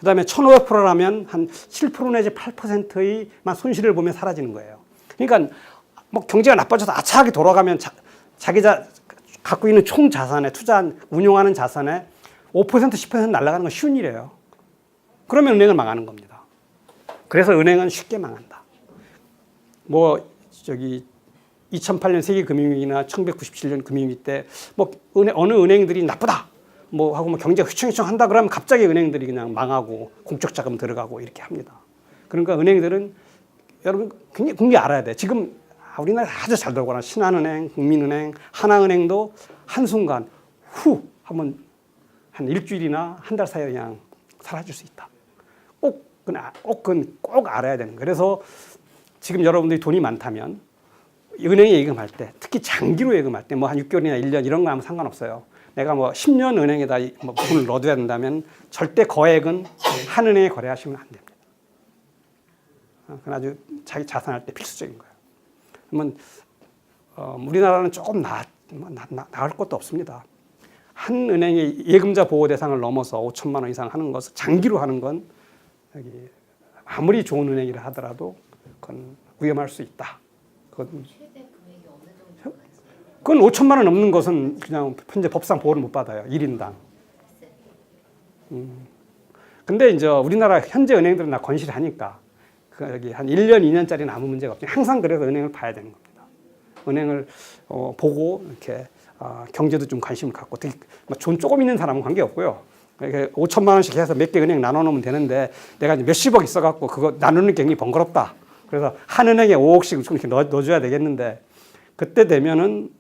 그다음에 1500%라면 한 7% 내지 8%의 손실을 보면 사라지는 거예요. 그러니까 뭐 경제가 나빠져서 아차하게 돌아가면 자기 갖고 있는 총 자산에 운용하는 자산에 5% 10% 날아가는 건 쉬운 일이에요. 그러면 은행을 망하는 겁니다. 그래서 은행은 쉽게 망한다. 뭐 2008년 세계 금융위기나 1997년 금융위기 때 뭐 어느 은행들이 나쁘다 뭐 하고 뭐 경제가 휘청휘청한다 그러면 갑자기 은행들이 그냥 망하고 공적 자금 들어가고 이렇게 합니다. 그러니까 은행들은 여러분 굉장히 공개 알아야 돼. 지금 우리나라 아주 잘 돌아가는 신한은행, 국민은행, 하나은행도 한순간 하면 한 일주일이나 한 달 사이에 그냥 사라질 수 있다. 꼭 알아야 되는 거예요. 그래서 지금 여러분들이 돈이 많다면 은행에 예금할 때 특히 장기로 예금할 때 뭐 한 6개월이나 1년 이런 거 하면 상관없어요. 내가 뭐 10년 은행에다 뭐 돈을 넣어둬야 된다면 절대 거액은 한 은행에 거래하시면 안 됩니다. 그건 아주 자기 자산할 때 필수적인 거예요. 그러면 우리나라는 조금 나을 것도 없습니다. 한 은행의 예금자 보호 대상을 넘어서 5천만 원 이상 하는 것을 장기로 하는 건 여기 아무리 좋은 은행이라 하더라도 그건 위험할 수 있다. 그건 최대 금액이 어느 정도까지? 그건 5천만 원 넘는 것은 그냥 현재 법상 보호를 못 받아요. 1인당. 근데 이제 우리나라 현재 은행들은 다 건실하니까 여기 한 1년, 2년짜리는 아무 문제가 없죠. 항상 그래서 은행을 봐야 되는 겁니다. 은행을 보고 이렇게 경제도 좀 관심을 갖고 특히 돈 조금 있는 사람은 관계 없고요. 5천만 원씩 해서 몇 개 은행 나눠 놓으면 되는데 내가 이제 몇십억 있어 갖고 그거 나누는 게 굉장히 번거롭다. 그래서 한 은행에 5억씩 이렇게 넣어줘야 되겠는데 그때 되면은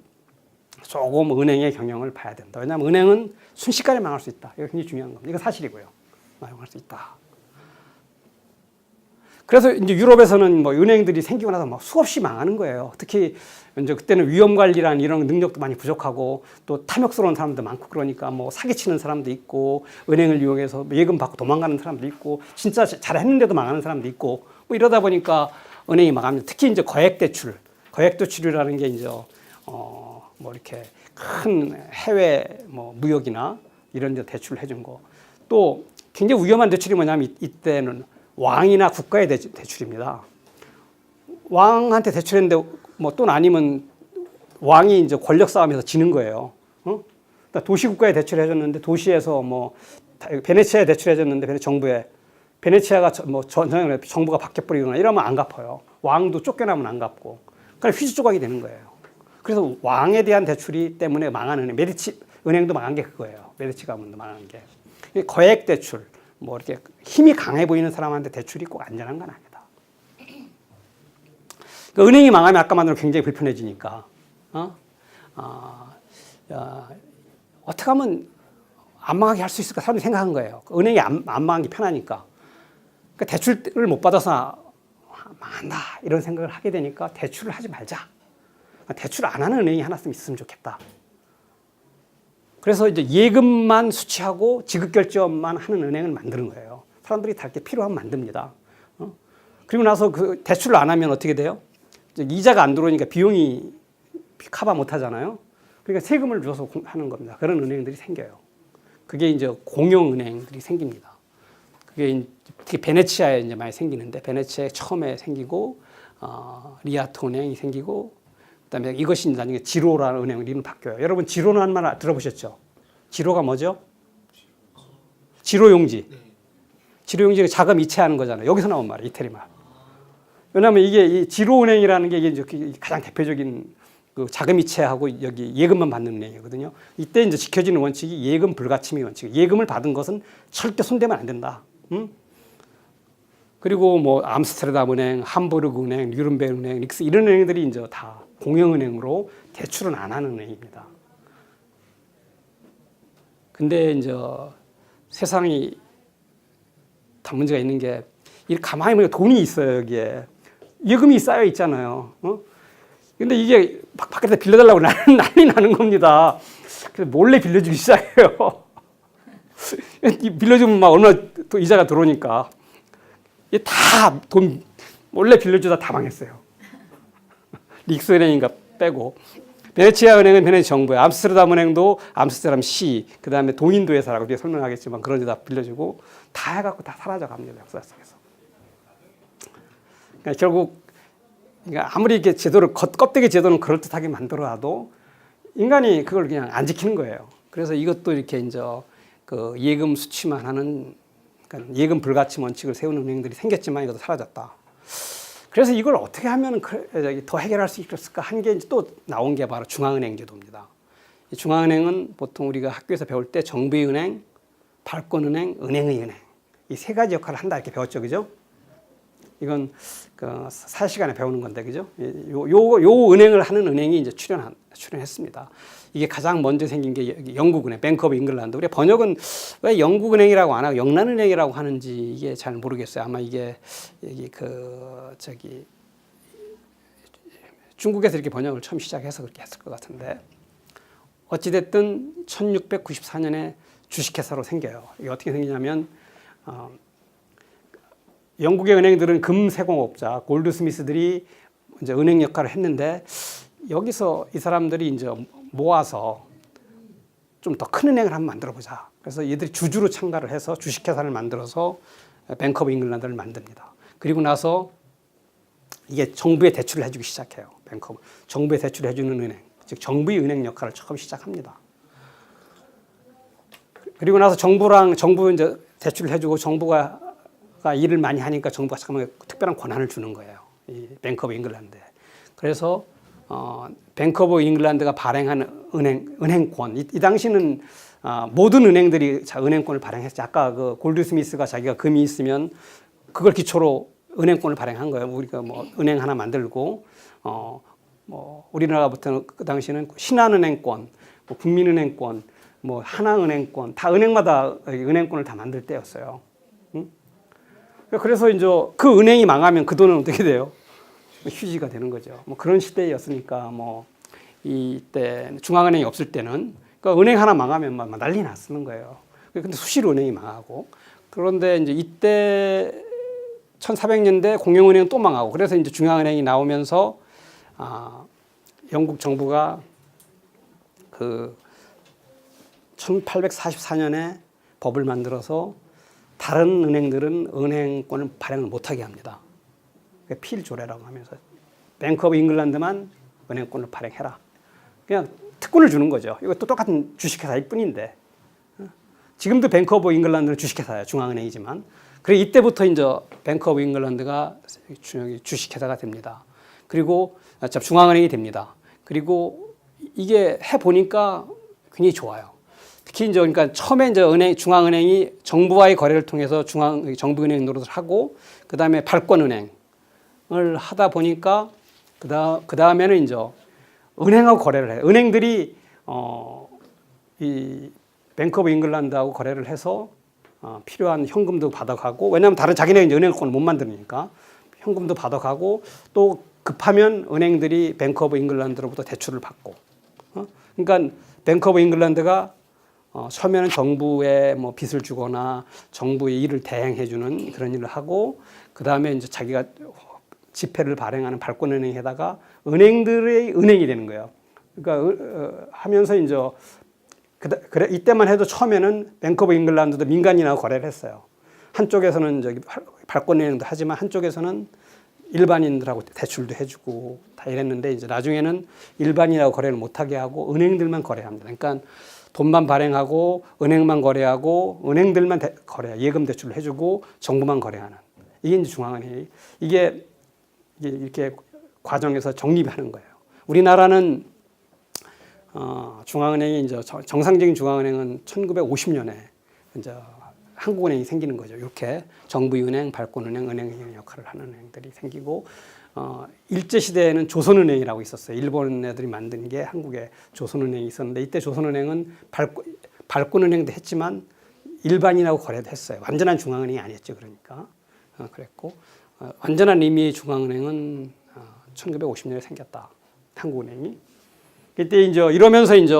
조금 은행의 경영을 봐야 된다. 왜냐하면 은행은 순식간에 망할 수 있다. 이거 굉장히 중요한 겁니다. 이거 사실이고요. 망할 수 있다. 그래서 이제 유럽에서는 뭐 은행들이 생기고 나서 막 수없이 망하는 거예요. 특히 이제 그때는 위험 관리라는 이런 능력도 많이 부족하고 또 탐욕스러운 사람도 많고 그러니까 뭐 사기치는 사람도 있고 은행을 이용해서 예금 받고 도망가는 사람도 있고 진짜 잘했는데도 망하는 사람도 있고 뭐 이러다 보니까 은행이 망합니다. 특히 이제 거액대출이라는 게 이제 뭐 이렇게 큰 해외 뭐 무역이나 이런 데 대출을 해준 거. 또 굉장히 위험한 대출이 뭐냐면 이때는 왕이나 국가의 대출입니다. 왕한테 대출했는데 뭐 또 아니면 왕이 이제 권력 싸움에서 지는 거예요. 그러니까 도시국가에 대출해줬는데 도시에서 뭐 베네치아에 대출해줬는데 정부에 베네치아가 뭐 정부가 바뀌어버리거나 이러면 안 갚아요. 왕도 쫓겨나면 안 갚고. 그러니까 휘주 조각이 되는 거예요. 그래서 왕에 대한 대출이 때문에 망한 은행, 메디치 은행도 망한 게 그거예요. 메디치 가문도 망한 게. 거액 대출, 뭐 이렇게 힘이 강해 보이는 사람한테 대출이 꼭 안전한 건 아니다. 그러니까 은행이 망하면 아까 말대로 굉장히 불편해지니까. 어떻게 하면 안 망하게 할 수 있을까 사람들이 생각한 거예요. 은행이 안 망한 게 편하니까. 그러니까 대출을 못 받아서 망한다 이런 생각을 하게 되니까 대출을 하지 말자. 대출 안 하는 은행이 하나 있으면 좋겠다. 그래서 이제 예금만 수취하고 지급결제만 하는 은행을 만드는 거예요. 사람들이 다 이렇게 필요하면 만듭니다. 그리고 나서 그 대출을 안 하면 어떻게 돼요? 이자가 안 들어오니까 비용이 커버 못 하잖아요. 그러니까 세금을 줘서 하는 겁니다. 그런 은행들이 생겨요. 그게 이제 공용은행들이 생깁니다. 그게 특히 베네치아에 이제 많이 생기는데 베네치아에 처음에 생기고 리아트 은행이 생기고 그다음에 이것이 나중에 지로라는 은행 이름이 바뀌어요. 여러분 지로라는 말 들어보셨죠? 지로가 뭐죠? 지로용지. 지로용지가 자금 이체하는 거잖아요. 여기서 나온 말이에요. 이태리 말. 왜냐하면 이게 이 지로은행이라는 게 이게 가장 대표적인 그 자금 이체하고 여기 예금만 받는 은행이거든요. 이때 이제 지켜지는 원칙이 예금 불가침의 원칙. 예금을 받은 것은 절대 손대면 안 된다. 그리고 뭐 암스테르담 은행, 함부르크 은행, 뉴른베르 은행, 릭스 이런 은행들이 이제 다 공영은행으로 대출은 안 하는 은행입니다. 근데 이제 세상이 다 문제가 있는 게 이 가만히 보면 돈이 있어요. 여기에 예금이 쌓여 있잖아요. 근데 이게 밖에서 빌려달라고 난리 나는 겁니다. 그래서 몰래 빌려주기 시작해요. 빌려주면 막 얼마 이자가 들어오니까 다 돈 몰래 빌려주다 다 망했어요. 릭스 은행인가 빼고. 베네치아 은행은 베네치 정부에, 암스테르담 은행도 암스테르담 시, 그 다음에 동인도 회사라고 뒤에 설명하겠지만 그런 데다 빌려주고 다 해갖고 다 사라져 갑니다. 역사 속에서. 그러니까 결국 아무리 이렇게 제도를 껍데기 제도는 그럴듯하게 만들어놔도 인간이 그걸 그냥 안 지키는 거예요. 그래서 이것도 이렇게 이제 그 예금 수취만 하는 그러니까 예금 불가침 원칙을 세우는 은행들이 생겼지만 이것도 사라졌다. 그래서 이걸 어떻게 하면 더 해결할 수 있을까 한 게 또 나온 게 바로 중앙은행 제도입니다. 이 중앙은행은 보통 우리가 학교에서 배울 때 정부의 은행, 발권은행, 은행의 은행 이 세 가지 역할을 한다 이렇게 배웠죠, 그죠? 이건 그 4시간에 배우는 건데, 그죠? 요 은행을 하는 은행이 이제 출연했습니다. 이게 가장 먼저 생긴 게 영국은행, 뱅크 오브 잉글랜드. 우리 번역은 왜 영국은행이라고 안 하고 영란은행이라고 하는지 이게 잘 모르겠어요. 아마 이게 중국에서 이렇게 번역을 처음 시작해서 그렇게 했을 것 같은데 어찌됐든 1694년에 주식회사로 생겨요. 이게 어떻게 생기냐면 영국의 은행들은 금세공업자 골드스미스들이 이제 은행 역할을 했는데 여기서 이 사람들이 이제 모아서 좀 더 큰 은행을 한번 만들어 보자. 그래서 얘들이 주주로 참가를 해서 주식회사를 만들어서 뱅크 오브 잉글랜드를 만듭니다. 그리고 나서 이게 정부에 대출을 해주기 시작해요. 정부에 대출을 해주는 은행, 즉 정부의 은행 역할을 처음 시작합니다. 그리고 나서 정부 이제 대출을 해주고 정부가 일을 많이 하니까 정부가 잠깐만 특별한 권한을 주는 거예요. 이 뱅크 오브 잉글랜드에. 그래서 뱅크 오브 잉글랜드가 발행한 은행권. 이 당시는 모든 은행들이 은행권을 발행했죠. 아까 그 골드스미스가 자기가 금이 있으면 그걸 기초로 은행권을 발행한 거예요. 우리가 뭐 은행 하나 만들고 뭐 우리나라부터는 그 당시에는 신한은행권, 뭐 국민은행권, 뭐 하나은행권 다 은행마다 은행권을 다 만들 때였어요. 응? 그래서 이제 그 은행이 망하면 그 돈은 어떻게 돼요? 휴지가 되는 거죠. 뭐 그런 시대였으니까 뭐 이때 중앙은행이 없을 때는 그러니까 은행 하나 망하면 막 난리 났는 거예요. 근데 수시로 은행이 망하고 그런데 이제 이때 1400년대 공영은행은 또 망하고 그래서 이제 중앙은행이 나오면서 영국 정부가 그 1844년에 법을 만들어서 다른 은행들은 은행권을 발행을 못하게 합니다. 필조례라고 하면서 뱅크 오브 잉글랜드만 은행권을 발행해라. 그냥 특권을 주는 거죠. 이것도 똑같은 주식회사일 뿐인데 지금도 뱅크 오브 잉글랜드는 주식회사예요. 중앙은행이지만. 그래 이때부터 이제 뱅크 오브 잉글랜드가 주식회사가 됩니다. 그리고 중앙은행이 됩니다. 그리고 이게 해 보니까 굉장히 좋아요. 특히 이제 그러니까 처음에 이제 중앙은행이 정부와의 거래를 통해서 정부은행 노릇을 하고 그 다음에 발권은행을 하다 보니까 그 다음에는 이제 은행하고 거래를 해요. 은행들이 이 뱅크 오브 잉글랜드하고 거래를 해서 필요한 현금도 받아가고 왜냐하면 다른 자기네 이제 은행권을 못 만드니까 현금도 받아가고 또 급하면 은행들이 뱅크 오브 잉글랜드로부터 대출을 받고 그러니까 뱅크 오브 잉글랜드가 처음에는 정부에 뭐 빚을 주거나 정부의 일을 대행해주는 그런 일을 하고 그 다음에 이제 자기가 지폐를 발행하는 발권은행에다가 은행들의 은행이 되는 거예요. 그러니까 하면서 이제 그래 이때만 해도 처음에는 뱅크 오브 잉글랜드도 민간인하고 거래를 했어요. 한쪽에서는 저기 발권은행도 하지만 한쪽에서는 일반인들하고 대출도 해주고 다 이랬는데 이제 나중에는 일반인하고 거래를 못하게 하고 은행들만 거래합니다. 그러니까 돈만 발행하고 은행만 거래하고 은행들만 예금 대출을 해주고 정부만 거래하는 이게 이제 중앙은행이 이게 이렇게 과정에서 정립하는 거예요. 우리나라는 중앙은행이 이제 정상적인 중앙은행은 1950년에 이제 한국은행이 생기는 거죠. 이렇게 정부은행, 발권은행, 은행의 역할을 하는 은행들이 생기고 일제 시대에는 조선은행이라고 있었어요. 일본 애들이 만든 게 한국에 조선은행이 있었는데 이때 조선은행은 발권은행도 했지만 일반인하고 거래도 했어요. 완전한 중앙은행이 아니었죠. 그러니까 그랬고 완전한 의미의 중앙은행은 1950년에 생겼다. 한국은행이. 그때 이제 이러면서 이제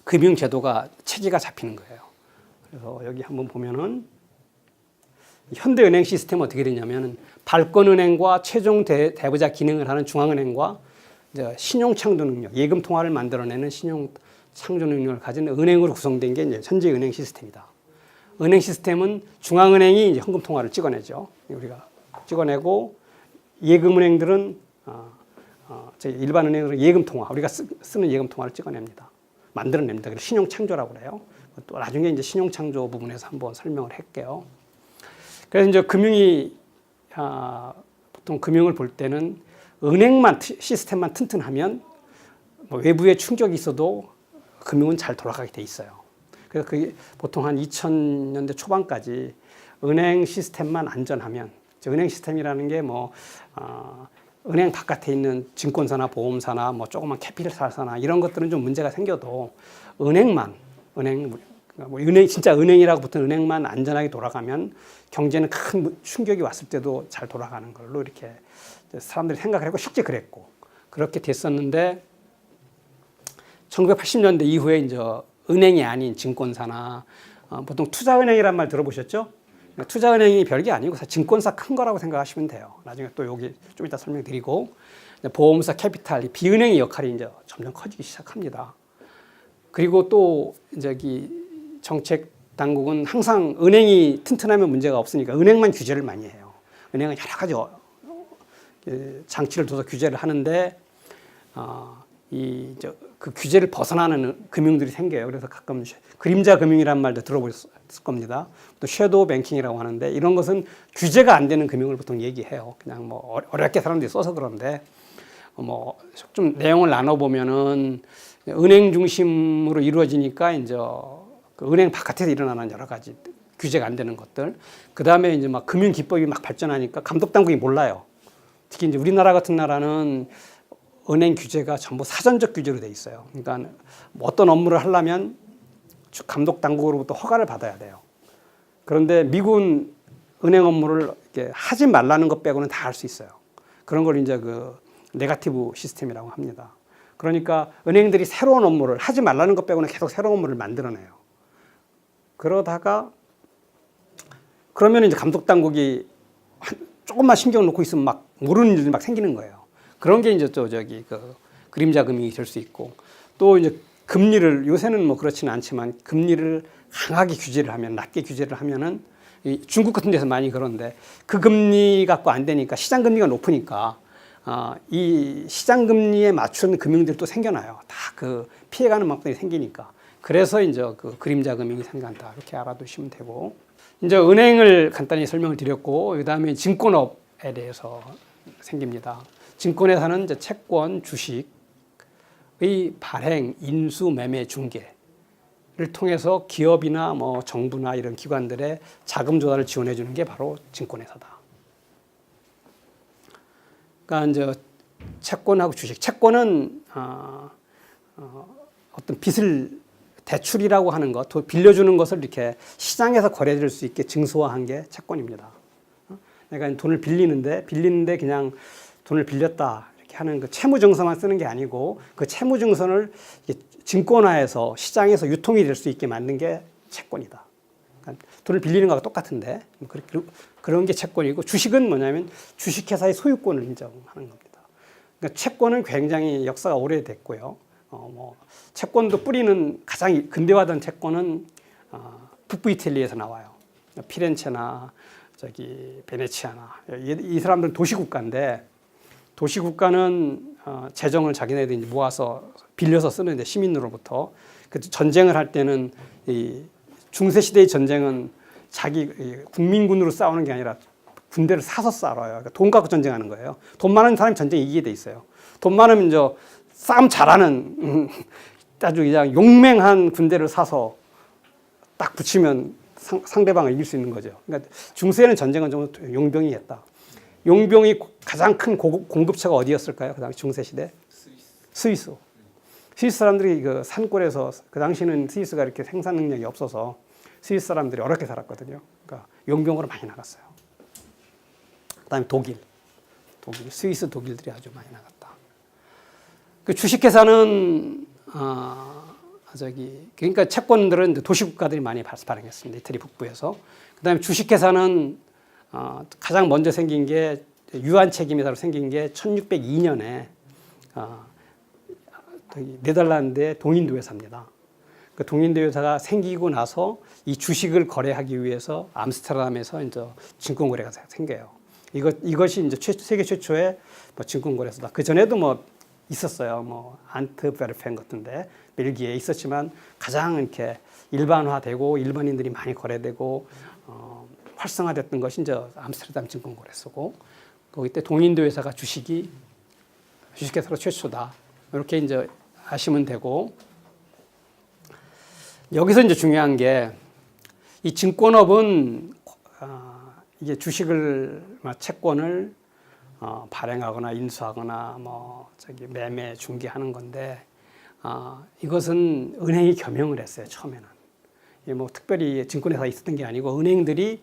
금융제도가 체계가 잡히는 거예요. 그래서 여기 한번 보면은 현대은행 시스템은 어떻게 되냐면은 발권은행과 최종 대부자 기능을 하는 중앙은행과 이제 신용창조 능력, 예금 통화를 만들어내는 신용창조 능력을 가진 은행으로 구성된 게 이제 현재 은행 시스템이다. 은행 시스템은 중앙은행이 이제 현금 통화를 찍어내죠. 우리가 찍어내고 예금은행들은 일반 은행으로 예금 통화, 우리가 쓰는 예금 통화를 찍어냅니다. 만들어냅니다. 그래서 신용창조라고 그래요. 또 나중에 이제 신용창조 부분에서 한번 설명을 할게요. 그래서 이제 보통 금융을 볼 때는 은행만 시스템만 튼튼하면 뭐 외부의 충격이 있어도 금융은 잘 돌아가게 돼 있어요. 그래서 그게 보통 한 2000년대 초반까지 은행 시스템만 안전하면, 은행 시스템이라는 게 뭐 은행 바깥에 있는 증권사나 보험사나 뭐 조그만 캐피탈사나 이런 것들은 좀 문제가 생겨도 은행 진짜 은행이라고 붙은 은행만 안전하게 돌아가면 경제는 큰 충격이 왔을 때도 잘 돌아가는 걸로 이렇게 사람들이 생각을 했고 실제 그랬고 그렇게 됐었는데 1980년대 이후에 이제 은행이 아닌 증권사나 보통 투자은행이란 말 들어보셨죠? 투자은행이 별게 아니고 증권사 큰 거라고 생각하시면 돼요. 나중에 또 여기 좀 이따 설명드리고 보험사 캐피탈, 비은행의 역할이 이제 점점 커지기 시작합니다. 그리고 또 이제 정책 당국은 항상 은행이 튼튼하면 문제가 없으니까 은행만 규제를 많이 해요. 은행은 여러 가지 장치를 둬서 규제를 하는데 그 규제를 벗어나는 금융들이 생겨요. 그래서 가끔 그림자 금융이라는 말도 들어보셨을 겁니다. 또 섀도우 뱅킹이라고 하는데 이런 것은 규제가 안 되는 금융을 보통 얘기해요. 그냥 뭐 어렵게 사람들이 써서 그런데 뭐 좀 내용을 나눠보면은 은행 중심으로 이루어지니까 이제 그 은행 바깥에서 일어나는 여러 가지 규제가 안 되는 것들. 그 다음에 이제 막 금융 기법이 막 발전하니까 감독 당국이 몰라요. 특히 이제 우리나라 같은 나라는 은행 규제가 전부 사전적 규제로 돼 있어요. 그러니까 뭐 어떤 업무를 하려면 감독 당국으로부터 허가를 받아야 돼요. 그런데 미국은 은행 업무를 이렇게 하지 말라는 것 빼고는 다 할 수 있어요. 그런 걸 이제 그 네거티브 시스템이라고 합니다. 그러니까 은행들이 새로운 업무를 하지 말라는 것 빼고는 계속 새로운 업무를 만들어내요. 그러다가 그러면 이제 감독 당국이 조금만 신경 놓고 있으면 막 모르는 일들이 막 생기는 거예요. 그런 게 이제 또 저기 그 그림자 금융이 될 수 있고 또 이제 금리를 요새는 뭐 그렇지는 않지만 금리를 강하게 규제를 하면 낮게 규제를 하면은 중국 같은 데서 많이 그런데 그 금리 갖고 안 되니까 시장 금리가 높으니까 이 시장 금리에 맞춘 금융들이 또 생겨나요. 다 그 피해가는 만큼이 생기니까. 그래서 이제 그 그림자 금융이 생긴다. 이렇게 알아두시면 되고. 이제 은행을 간단히 설명을 드렸고, 그 다음에 증권업에 대해서 생깁니다. 증권회사는 이제 채권, 주식의 발행, 인수, 매매, 중개를 통해서 기업이나 뭐 정부나 이런 기관들의 자금 조달을 지원해 주는 게 바로 증권회사다. 그러니까 이제 채권하고 주식, 채권은 어떤 빚을 대출이라고 하는 것, 빌려주는 것을 이렇게 시장에서 거래될 수 있게 증소화한 게 채권입니다. 그러니까 돈을 빌리는데 그냥 돈을 빌렸다 이렇게 하는 그 채무증서만 쓰는 게 아니고 그 채무증서를 증권화해서 시장에서 유통이 될 수 있게 만든 게 채권이다. 그러니까 돈을 빌리는 거하고 똑같은데 그런 게 채권이고 주식은 뭐냐면 주식회사의 소유권을 인정하는 겁니다. 그러니까 채권은 굉장히 역사가 오래됐고요. 뭐 채권도 뿌리는 가장 근대화된 채권은 북부 이탈리아에서 나와요. 피렌체나 저기 베네치아나 이 사람들은 도시국가인데 도시국가는 재정을 자기네들이 모아서 빌려서 쓰는데 시민으로부터 그 전쟁을 할 때는 이 중세 시대의 전쟁은 자기 국민군으로 싸우는 게 아니라 군대를 사서 싸워요. 그러니까 돈 갖고 전쟁하는 거예요. 돈 많은 사람이 전쟁에 이기게 돼 있어요. 돈 많으면 이제 싸움 잘하는 아주 그냥 용맹한 군대를 사서 딱 붙이면 상대방을 이길 수 있는 거죠. 그러니까 중세에는 전쟁은 좀 용병이 했다. 용병이 가장 큰 공급처가 어디였을까요? 그 당시 중세 시대? 스위스. 스위스 사람들이 그 산골에서 그 당시는 스위스가 이렇게 생산 능력이 없어서 스위스 사람들이 어렵게 살았거든요. 그러니까 용병으로 많이 나갔어요. 그다음에 독일, 스위스 독일들이 아주 많이 나갔다. 그 주식회사는 그러니까 채권들은 도시국가들이 많이 발행했습니다. 이태리 북부에서. 그다음에 주식회사는 가장 먼저 생긴 게 유한책임회사로 생긴 게 1602년에 네덜란드의 동인도 회사입니다. 그 동인도 회사가 생기고 나서 이 주식을 거래하기 위해서 암스테르담에서 이제 증권거래가 생겨요. 이것이 이제 세계 최초의 뭐 증권거래소다. 그 전에도 뭐 있었어요. 뭐 안트베르펜 같은데 벨기에에 있었지만 가장 이렇게 일반화되고 일반인들이 많이 거래되고 활성화됐던 것이 이제 암스테르담 증권거래소고 거기 때 동인도 회사가 주식회사로 최초다. 이렇게 이제 아시면 되고 여기서 이제 중요한 게 이 증권업은 이게 주식을 채권을 발행하거나 인수하거나 뭐 저기 매매 중개하는 건데 이것은 은행이 겸용을 했어요. 처음에는 뭐 특별히 증권회사 있었던 게 아니고 은행들이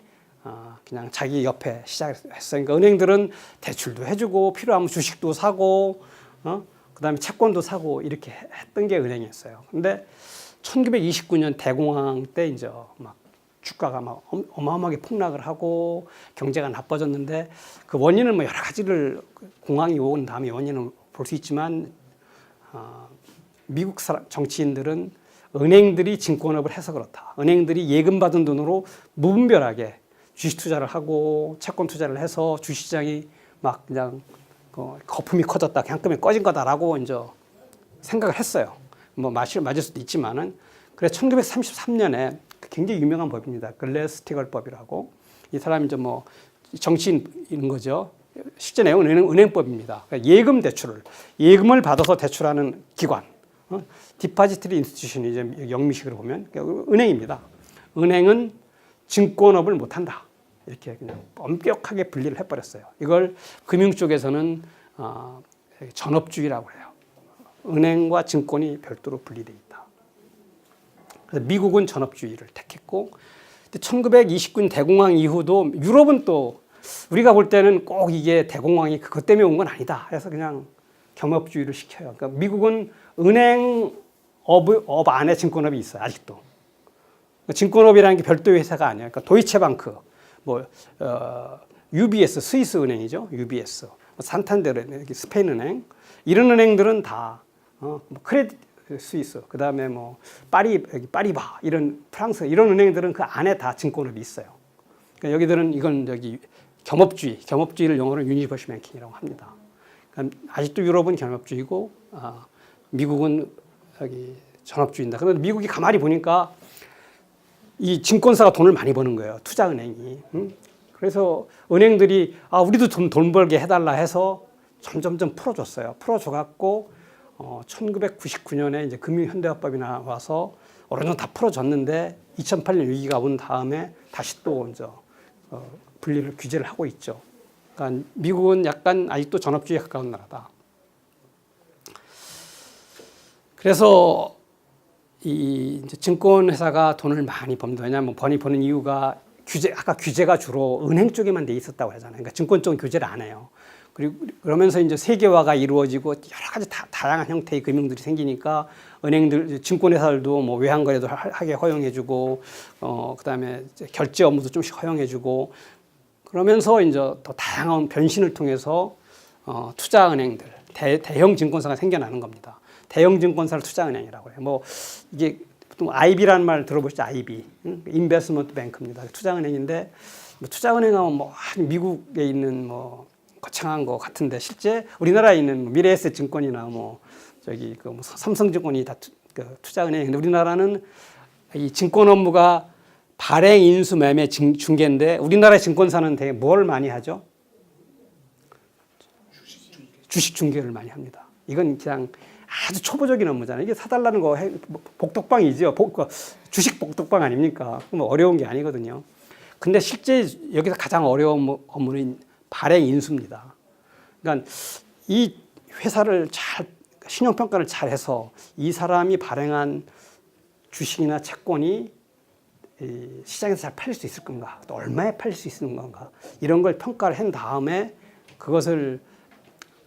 그냥 자기 옆에 시작했어요. 그러니까 은행들은 대출도 해주고 필요하면 주식도 사고 그다음에 채권도 사고 이렇게 했던 게 은행이었어요. 근데 1929년 대공황 때 이제 막 주가가 막 어마어마하게 폭락을 하고 경제가 나빠졌는데 그 원인은 뭐 여러 가지를 공황이 온 다음에 원인을 볼 수 있지만 미국 정치인들은 은행들이 증권업을 해서 그렇다. 은행들이 예금 받은 돈으로 무분별하게 주식 투자를 하고 채권 투자를 해서 주식시장이 막 그냥 거품이 커졌다. 그냥 끄면 꺼진 거다라고 이제 생각을 했어요. 뭐 맞을 수도 있지만은 그래서 1933년에 굉장히 유명한 법입니다. 글래스-스티걸 법이라고 이 사람이 이제 뭐 정치인인 거죠. 실제 내용은 은행법입니다. 그러니까 예금을 받아서 대출하는 기관, 디파지트리 인스티튜션이 이제 영미식으로 보면 그러니까 은행입니다. 은행은 증권업을 못한다. 이렇게 그냥 엄격하게 분리를 해버렸어요. 이걸 금융 쪽에서는 전업주의라고 해요. 은행과 증권이 별도로 분리되어 있다. 그래서 미국은 전업주의를 택했고 1929년 대공황 이후도 유럽은 또 우리가 볼 때는 꼭 이게 대공황이 그것 때문에 온 건 아니다. 해서 그냥 겸업주의를 시켜요. 그러니까 미국은 은행업 안에 증권업이 있어요. 아직도. 증권업이라는 게 별도의 회사가 아니에요. 그러니까 도이체방크, UBS, 스위스 은행이죠. UBS, 산탄데르, 스페인 은행, 이런 은행들은 다 크레딧 스위스, 그 다음에 뭐 파리바 이런 프랑스 이런 은행들은 그 안에 다 증권업이 있어요. 그러니까 여기들은 이건 겸업주의를 영어로 유니버셜 뱅킹이라고 합니다. 그러니까 아직도 유럽은 겸업주의고 미국은 전업주의인다. 그런데 미국이 가만히 보니까 이 증권사가 돈을 많이 버는 거예요. 투자은행이. 그래서 은행들이 우리도 돈 벌게 해달라 해서 점점점 풀어줬어요. 풀어줘갖고 1999년에 이제 금융현대화법이 나와서 어느 정도 다 풀어줬는데 2008년 위기가 온 다음에 다시 또 이제 분리를 규제를 하고 있죠. 그러니까 미국은 약간 아직도 전업주의에 가까운 나라다. 그래서 이 이제 증권회사가 돈을 많이 법니다. 왜냐하면 많이 버는 이유가 아까 규제가 주로 은행 쪽에만 돼 있었다고 하잖아요. 그러니까 증권 쪽은 규제를 안 해요. 그리고 그러면서 이제 세계화가 이루어지고 여러 가지 다양한 형태의 금융들이 생기니까 은행들, 증권회사들도 뭐 외환거래도 하게 허용해주고, 그다음에 결제 업무도 좀씩 허용해주고, 그러면서 이제 더 다양한 변신을 통해서 투자은행들, 대형 증권사가 생겨나는 겁니다. 대형 증권사를 투자은행이라고 해요. 뭐 이게 보통 IB라는 말 들어보시죠? IB, 인베스트먼트 뱅크입니다. 투자은행인데 뭐 투자은행하면 뭐 미국에 있는 뭐 거창한 거 같은데 실제 우리나라에 있는 미래에셋 증권이나 뭐 삼성증권이 다 투자은행인데 우리나라는 이 증권 업무가 발행, 인수, 매매, 중개인데 우리나라 증권사는 되게 뭘 많이 하죠? 주식 중개를 많이 합니다. 이건 그냥 아주 초보적인 업무잖아요. 이게 사달라는 거 복덕방이죠. 주식 복덕방 아닙니까? 뭐 어려운 게 아니거든요. 근데 실제 여기서 가장 어려운 업무는 발행 인수입니다. 그러니까 이 회사를 신용평가를 잘 해서 이 사람이 발행한 주식이나 채권이 시장에서 잘 팔릴 수 있을 건가, 또 얼마에 팔릴 수 있는 건가, 이런 걸 평가를 한 다음에 그것을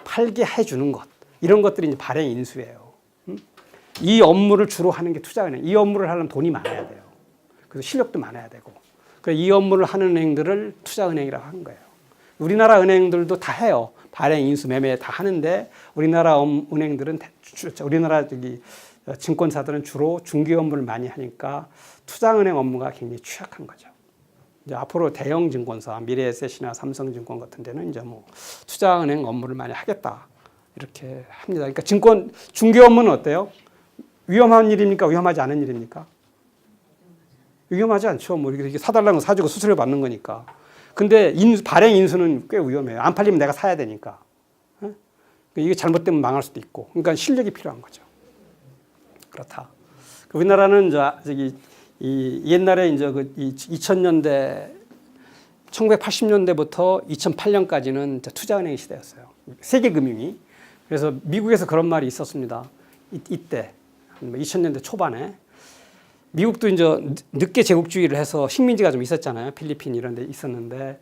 팔게 해주는 것, 이런 것들이 이제 발행 인수예요. 이 업무를 주로 하는 게 투자은행. 이 업무를 하려면 돈이 많아야 돼요. 그래서 실력도 많아야 되고. 그래서 이 업무를 하는 은행들을 투자은행이라고 하는 거예요. 우리나라 은행들도 다 해요. 발행, 인수, 매매 다 하는데 우리나라 은행들은 우리나라 증권사들은 주로 중개 업무를 많이 하니까 투자은행 업무가 굉장히 취약한 거죠. 이제 앞으로 대형 증권사, 미래에셋이나 삼성증권 같은 데는 이제 뭐 투자은행 업무를 많이 하겠다 이렇게 합니다. 그러니까 중개 업무는 어때요? 위험한 일입니까? 위험하지 않은 일입니까? 위험하지 않죠. 뭐 이렇게 사달라는 거 사주고 수수료 받는 거니까. 근데 발행 인수는 꽤 위험해요. 안 팔리면 내가 사야 되니까. 이게 잘못되면 망할 수도 있고. 그러니까 실력이 필요한 거죠. 그렇다. 우리나라는 옛날에 이제 2000년대 1980년대부터 2008년까지는 투자은행 시대였어요. 세계 금융이. 그래서 미국에서 그런 말이 있었습니다. 이때 2000년대 초반에 미국도 이제 늦게 제국주의를 해서 식민지가 좀 있었잖아요. 필리핀 이런 데 있었는데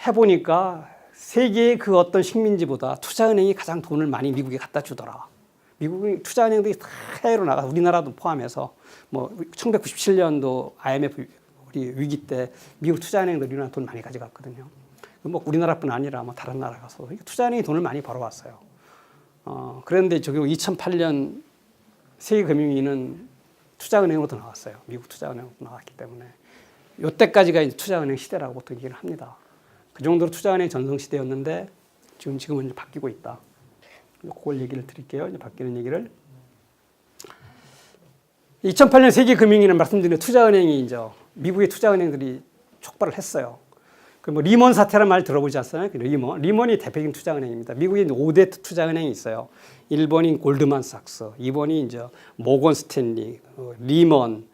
해보니까 세계의 그 어떤 식민지보다 투자은행이 가장 돈을 많이 미국에 갖다 주더라. 미국의 투자은행들이 다 해외로 나가, 우리나라도 포함해서 뭐 1997년도 IMF 우리 위기 때 미국 투자은행들이 우리나라 돈 많이 가져갔거든요. 뭐 우리나라뿐 아니라 뭐 다른 나라 가서 투자은행이 돈을 많이 벌어왔어요. 그런데 저기 2008년 세계금융위기는 투자은행으로도 나왔어요. 미국 투자은행으로 나왔기 때문에 이때까지가 이제 투자은행 시대라고 보통 얘기를 합니다. 그 정도로 투자은행 전성시대였는데 지금은 이제 바뀌고 있다. 그걸 얘기를 드릴게요. 이제 바뀌는 얘기를. 2008년 세계금융위기는 말씀드린 투자은행이 이제 미국의 투자은행들이 촉발을 했어요. 그 뭐 리먼 사태라는 말 들어보지 않았어요? 리먼이 대표적인 투자은행입니다. 미국에 5대 투자은행이 있어요. 1번이 골드만삭스, 2번이 이제 모건 스탠리, 리먼,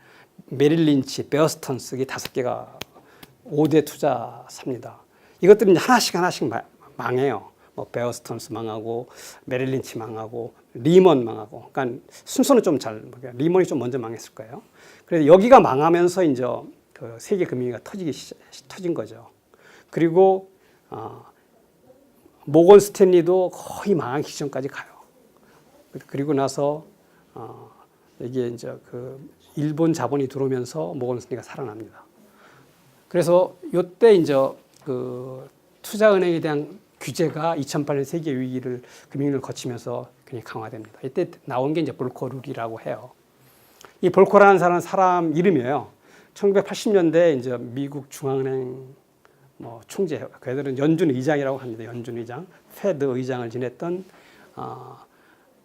메릴 린치, 베어스턴스, 이 5개가 5대 투자사입니다. 이것들은 이제 하나씩 망해요. 뭐 베어스턴스 망하고, 메릴 린치 망하고, 리먼 망하고. 그러니까 순서는 좀 리먼이 좀 먼저 망했을 거예요. 그래서 여기가 망하면서 이제 그 세계 금융위기가 터진 거죠. 그리고 모건 스탠리도 거의 망하기 직전까지 가요. 그리고 나서 이게 이제 그 일본 자본이 들어오면서 모건 스탠리가 살아납니다. 그래서 이때 이제 그 투자은행에 대한 규제가 2008년 세계 위기를 금융위기를 거치면서 굉장히 강화됩니다. 이때 나온 게 이제 볼커 룰이라고 해요. 이 볼커라는 사람 이름이에요. 1980년대 이제 미국 중앙은행 뭐 총재, 그들은 연준 의장이라고 합니다. 연준 의장, 페드 의장을 지냈던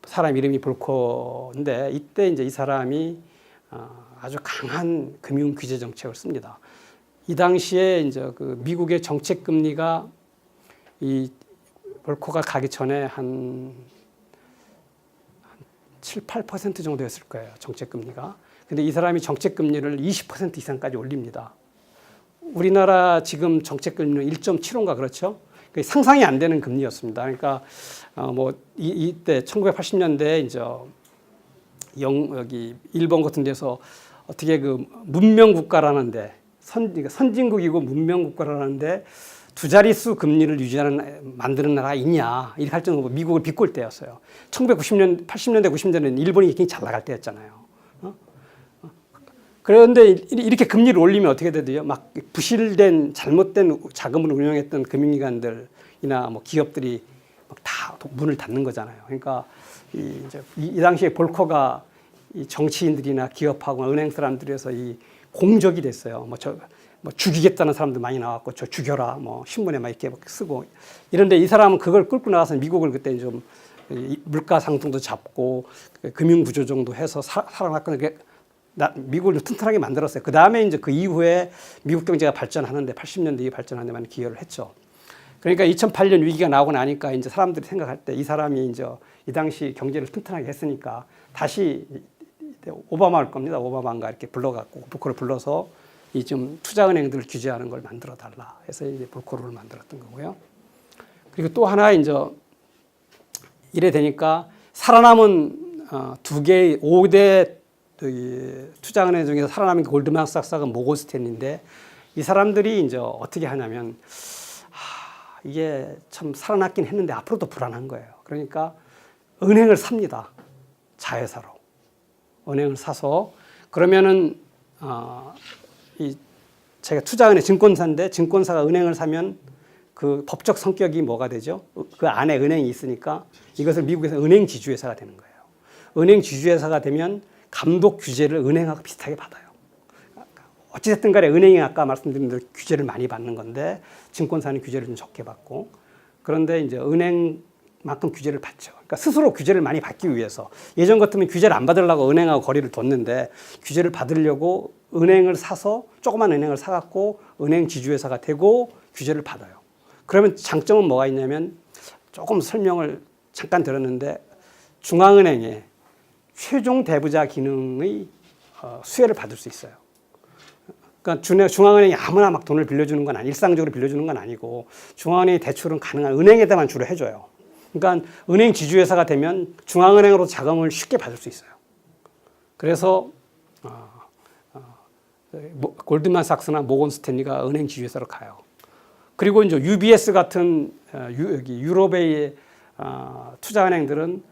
사람 이름이 볼커인데 이때 이제 이 사람이 아주 강한 금융 규제 정책을 씁니다. 이 당시에 이제 그 미국의 정책 금리가 이 볼커가 가기 전에 한 7, 8% 정도였을 거예요. 정책 금리가. 근데 이 사람이 정책 금리를 20% 이상까지 올립니다. 우리나라 지금 정책 금리는 1.75인가 그렇죠? 상상이 안 되는 금리였습니다. 그러니까 뭐 이때 1980년대 이제 여기 일본 같은 데서 어떻게 그 문명 국가라는데 선진국이고 문명 국가라는데 두 자릿수 금리를 만드는 나라가 있냐 이렇게 할 정도로 미국을 비꼴 때였어요. 1980년대 90년대는 일본이 굉장히 잘 나갈 때였잖아요. 그런데 이렇게 금리를 올리면 어떻게 되죠? 막 부실된 잘못된 자금을 운영했던 금융기관들이나 뭐 기업들이 막 다 문을 닫는 거잖아요. 그러니까 이 당시에 볼커가 이 정치인들이나 기업하고 은행 사람들에서 이 공적이 됐어요. 뭐 죽이겠다는 사람들 많이 나왔고 저 죽여라 뭐 신문에 막 이렇게 쓰고 이런데 이 사람은 그걸 끌고 나가서 미국을 그때 좀 물가 상승도 잡고 금융 구조 정도 해서 살아났거든요. 미국을 튼튼하게 만들었어요. 그 다음에 이제 그 이후에 미국 경제가 발전하는데 80년대 에 발전하는데 많이 기여를 했죠. 그러니까 2008년 위기가 나오고 나니까 이제 사람들이 생각할 때 이 사람이 이제 이 당시 경제를 튼튼하게 했으니까 다시 오바마일 겁니다. 오바마가 이렇게 불러갖고 볼커를 불러서 이 좀 투자은행들을 규제하는 걸 만들어 달라 해서 이제 볼커를 만들었던 거고요. 그리고 또 하나 이제 이래 되니까 살아남은 5대 투자은행 중에서 살아남은 골드만삭스가 모건 스탠리인데 이 사람들이 이제 어떻게 하냐면 이게 참 살아났긴 했는데 앞으로도 불안한 거예요. 그러니까 은행을 삽니다. 자회사로 은행을 사서 그러면은 제가 투자은행 증권사인데 증권사가 은행을 사면 그 법적 성격이 뭐가 되죠? 그 안에 은행이 있으니까 이것을 미국에서 은행 지주회사가 되는 거예요. 은행 지주회사가 되면 감독 규제를 은행하고 비슷하게 받아요. 어찌됐든 간에 은행이 아까 말씀드린 대로 규제를 많이 받는 건데 증권사는 규제를 좀 적게 받고 그런데 이제 은행만큼 규제를 받죠. 그러니까 스스로 규제를 많이 받기 위해서 예전 같으면 규제를 안 받으려고 은행하고 거리를 뒀는데 규제를 받으려고 은행을 사서 조그만 은행을 사갖고 은행 지주회사가 되고 규제를 받아요. 그러면 장점은 뭐가 있냐면 조금 설명을 잠깐 들었는데 중앙은행에 최종 대부자 기능의 수혜를 받을 수 있어요. 그러니까 중앙은행이 아무나 막 돈을 빌려주는 건 일상적으로 빌려주는 건 아니고 중앙은행이 대출은 가능한 은행에다만 주로 해줘요. 그러니까 은행 지주회사가 되면 중앙은행으로 자금을 쉽게 받을 수 있어요. 그래서 골드만삭스나 모건 스탠리가 은행 지주회사로 가요. 그리고 이제 UBS 같은 유럽의 투자은행들은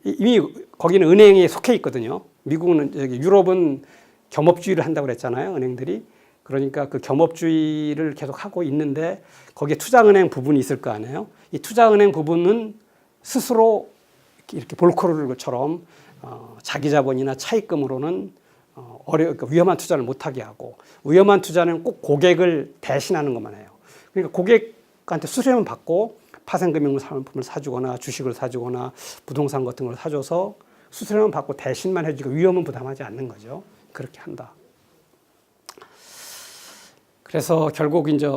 이미 거기는 은행에 속해 있거든요. 미국은 유럽은 겸업주의를 한다고 그랬잖아요. 은행들이. 그러니까 그 겸업주의를 계속 하고 있는데 거기에 투자은행 부분이 있을 거 아니에요. 이 투자은행 부분은 스스로 이렇게 볼커를처럼 자기 자본이나 차입금으로는 그러니까 위험한 투자를 못하게 하고 위험한 투자는 꼭 고객을 대신하는 것만 해요. 그러니까 고객한테 수수료만 받고 파생금융 상품을 사주거나 주식을 사주거나 부동산 같은 걸 사줘서 수수료만 받고 대신만 해주고 위험은 부담하지 않는 거죠. 그렇게 한다. 그래서 결국 이제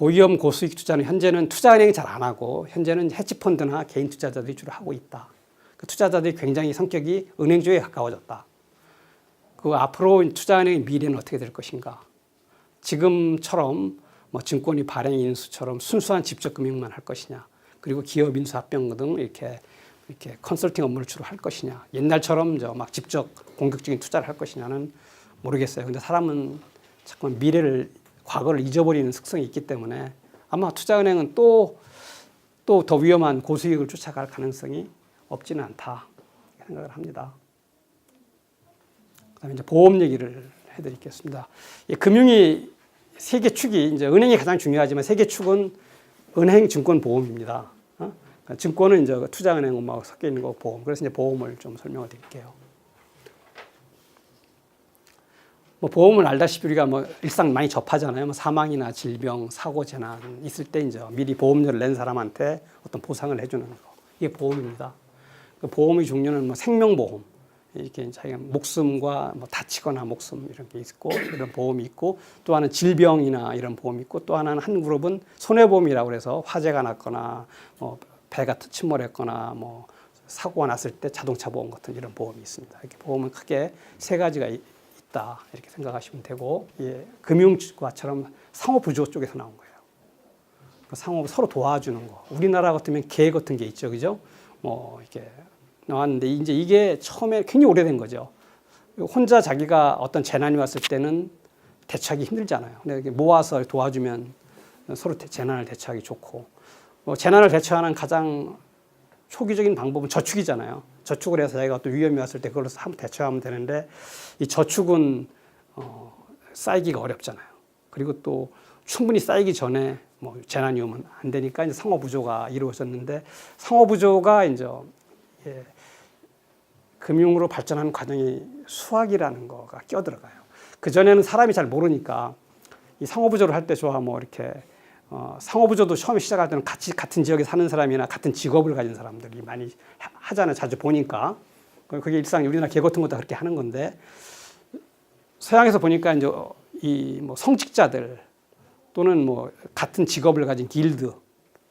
고위험 고수익 투자는 현재는 투자은행이 잘 안 하고 현재는 헤지펀드나 개인 투자자들이 주로 하고 있다. 그 투자자들이 굉장히 성격이 은행주에 가까워졌다. 그 앞으로 투자은행의 미래는 어떻게 될 것인가? 지금처럼 뭐 증권이 발행 인수처럼 순수한 직접 금융만 할 것이냐? 그리고 기업 인수 합병 등 이렇게 컨설팅 업무를 주로 할 것이냐? 옛날처럼 막 직접 공격적인 투자를 할 것이냐는 모르겠어요. 근데 사람은 자꾸 미래를 과거를 잊어버리는 특성이 있기 때문에 아마 투자은행은 또 더 위험한 고수익을 쫓아갈 가능성이 없지는 않다 생각을 합니다. 그다음에 이제 보험 얘기를 해드리겠습니다. 금융이 세 개 축이 이제 은행이 가장 중요하지만 세 개 축은 은행, 증권, 보험입니다. 그러니까 증권은 이제 투자은행하고 섞여 있는 거 보험. 그래서 이제 보험을 좀 설명을 드릴게요. 뭐 보험은 알다시피 우리가 뭐 일상 많이 접하잖아요. 뭐 사망이나 질병, 사고, 재난 있을 때 이제 미리 보험료를 낸 사람한테 어떤 보상을 해주는 거. 이게 보험입니다. 그 보험의 종류는 뭐 생명보험, 이렇게 자기가 목숨과 뭐 다치거나 목숨 이런 게 있고 이런 보험이 있고 또 하나는 질병이나 이런 보험이 있고 또 하나는 한 그룹은 손해보험이라고 그래서 화재가 났거나 뭐 배가 침몰했거나 뭐 사고가 났을 때 자동차 보험 같은 이런 보험이 있습니다. 이렇게 보험은 크게 세 가지가 있다 이렇게 생각하시면 되고 예, 금융과처럼 상호부조 쪽에서 나온 거예요. 상호 서로 도와주는 거. 우리나라 같으면 개 같은 게 있죠, 그죠? 뭐 이렇게 나왔는데 이제 이게 처음에 굉장히 오래된 거죠. 혼자 자기가 어떤 재난이 왔을 때는 대처하기 힘들잖아요. 근데 이렇게 모아서 도와주면 서로 재난을 대처하기 좋고 뭐 재난을 대처하는 가장 초기적인 방법은 저축이잖아요. 저축을 해서 자기가 어떤 위험이 왔을 때 그걸로 한번 대처하면 되는데 이 저축은 쌓이기가 어렵잖아요. 그리고 또 충분히 쌓이기 전에 뭐 재난이 오면 안 되니까 이제 상호부조가 이루어졌는데 상호부조가 이제 예, 금융으로 발전하는 과정이 수학이라는 거가 껴들어가요. 그 전에는 사람이 잘 모르니까 이 상호부조를 할 때 좋아 뭐 이렇게 상호부조도 처음에 시작할 때는 같은 지역에 사는 사람이나 같은 직업을 가진 사람들이 많이 하잖아요. 자주 보니까 그게 일상 우리나라 개 같은 것도 그렇게 하는 건데 서양에서 보니까 이제 이 뭐 성직자들 또는 뭐 같은 직업을 가진 길드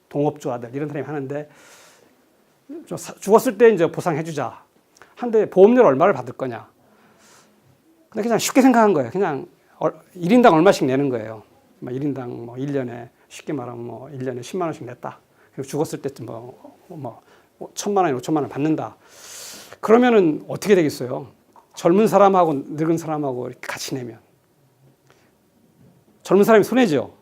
동업조화들 이런 사람이 하는데 죽었을 때 이제 보상해주자. 한데 보험료를 얼마를 받을 거냐. 근데 그냥 쉽게 생각한 거예요. 그냥 1인당 얼마씩 내는 거예요. 1인당 뭐 1년에 쉽게 말하면 뭐 1년에 10만 원씩 냈다. 그리고 죽었을 때쯤 뭐 1,000만 원, 5천만 원 받는다. 그러면은 어떻게 되겠어요? 젊은 사람하고 늙은 사람하고 이렇게 같이 내면. 젊은 사람이 손해죠.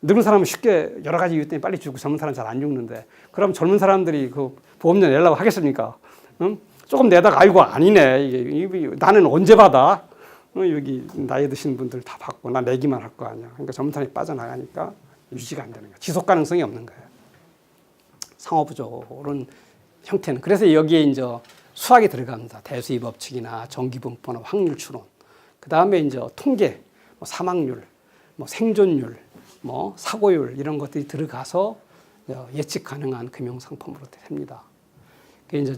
늙은 사람은 쉽게 여러 가지 이유 때문에 빨리 죽고 젊은 사람은 잘 안 죽는데 그럼 젊은 사람들이 그 보험료 내려고 하겠습니까? 응? 조금 내다가 아이고 아니네. 이게 나는 언제 받아? 여기 나이 드신 분들 다 받고 나 내기만 할 거 아니야. 그러니까 젊은 사람이 빠져나가니까 유지가 안 되는 거야. 지속 가능성이 없는 거예요. 상호부조는 형태는. 그래서 여기에 이제 수학이 들어갑니다. 대수입 법칙이나 정기분포나 확률 추론. 그 다음에 이제 통계, 뭐 사망률, 뭐 생존율, 뭐 사고율 이런 것들이 들어가서 예측 가능한 금융 상품으로 됩니다. 이제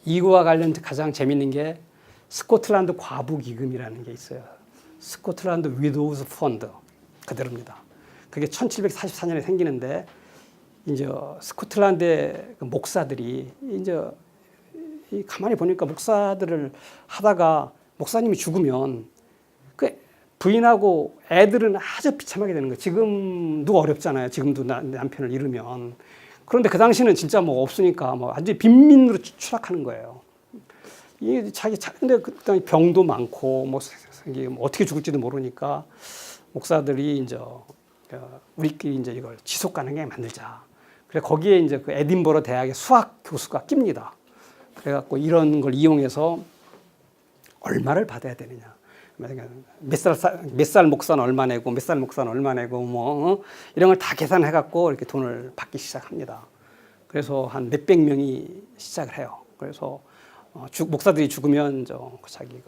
이거와 관련 가장 재밌는 게 스코틀랜드 과부 기금이라는 게 있어요. 스코틀랜드 위도우즈 펀드 그대로입니다. 그게 1744년에 생기는데 이제 스코틀랜드의 목사들이 이제 가만히 보니까 목사들을 하다가 목사님이 죽으면 그 부인하고 애들은 아주 비참하게 되는 거예요. 지금도 어렵잖아요. 지금도 남편을 잃으면. 그런데 그 당시는 진짜 뭐 없으니까 뭐 완전히 빈민으로 추락하는 거예요. 이게 근데 그때 병도 많고 뭐 어떻게 죽을지도 모르니까 목사들이 이제 우리끼리 이제 이걸 지속 가능하게 만들자. 그래 거기에 이제 그 에딘버러 대학의 수학 교수가 낍니다. 그래갖고 이런 걸 이용해서 얼마를 받아야 되느냐. 몇 살 목사는 얼마 내고 몇 살 목사는 얼마 내고 뭐 이런 걸 다 계산해갖고 이렇게 돈을 받기 시작합니다. 그래서 한 몇백 명이 시작을 해요. 그래서 목사들이 죽으면 자기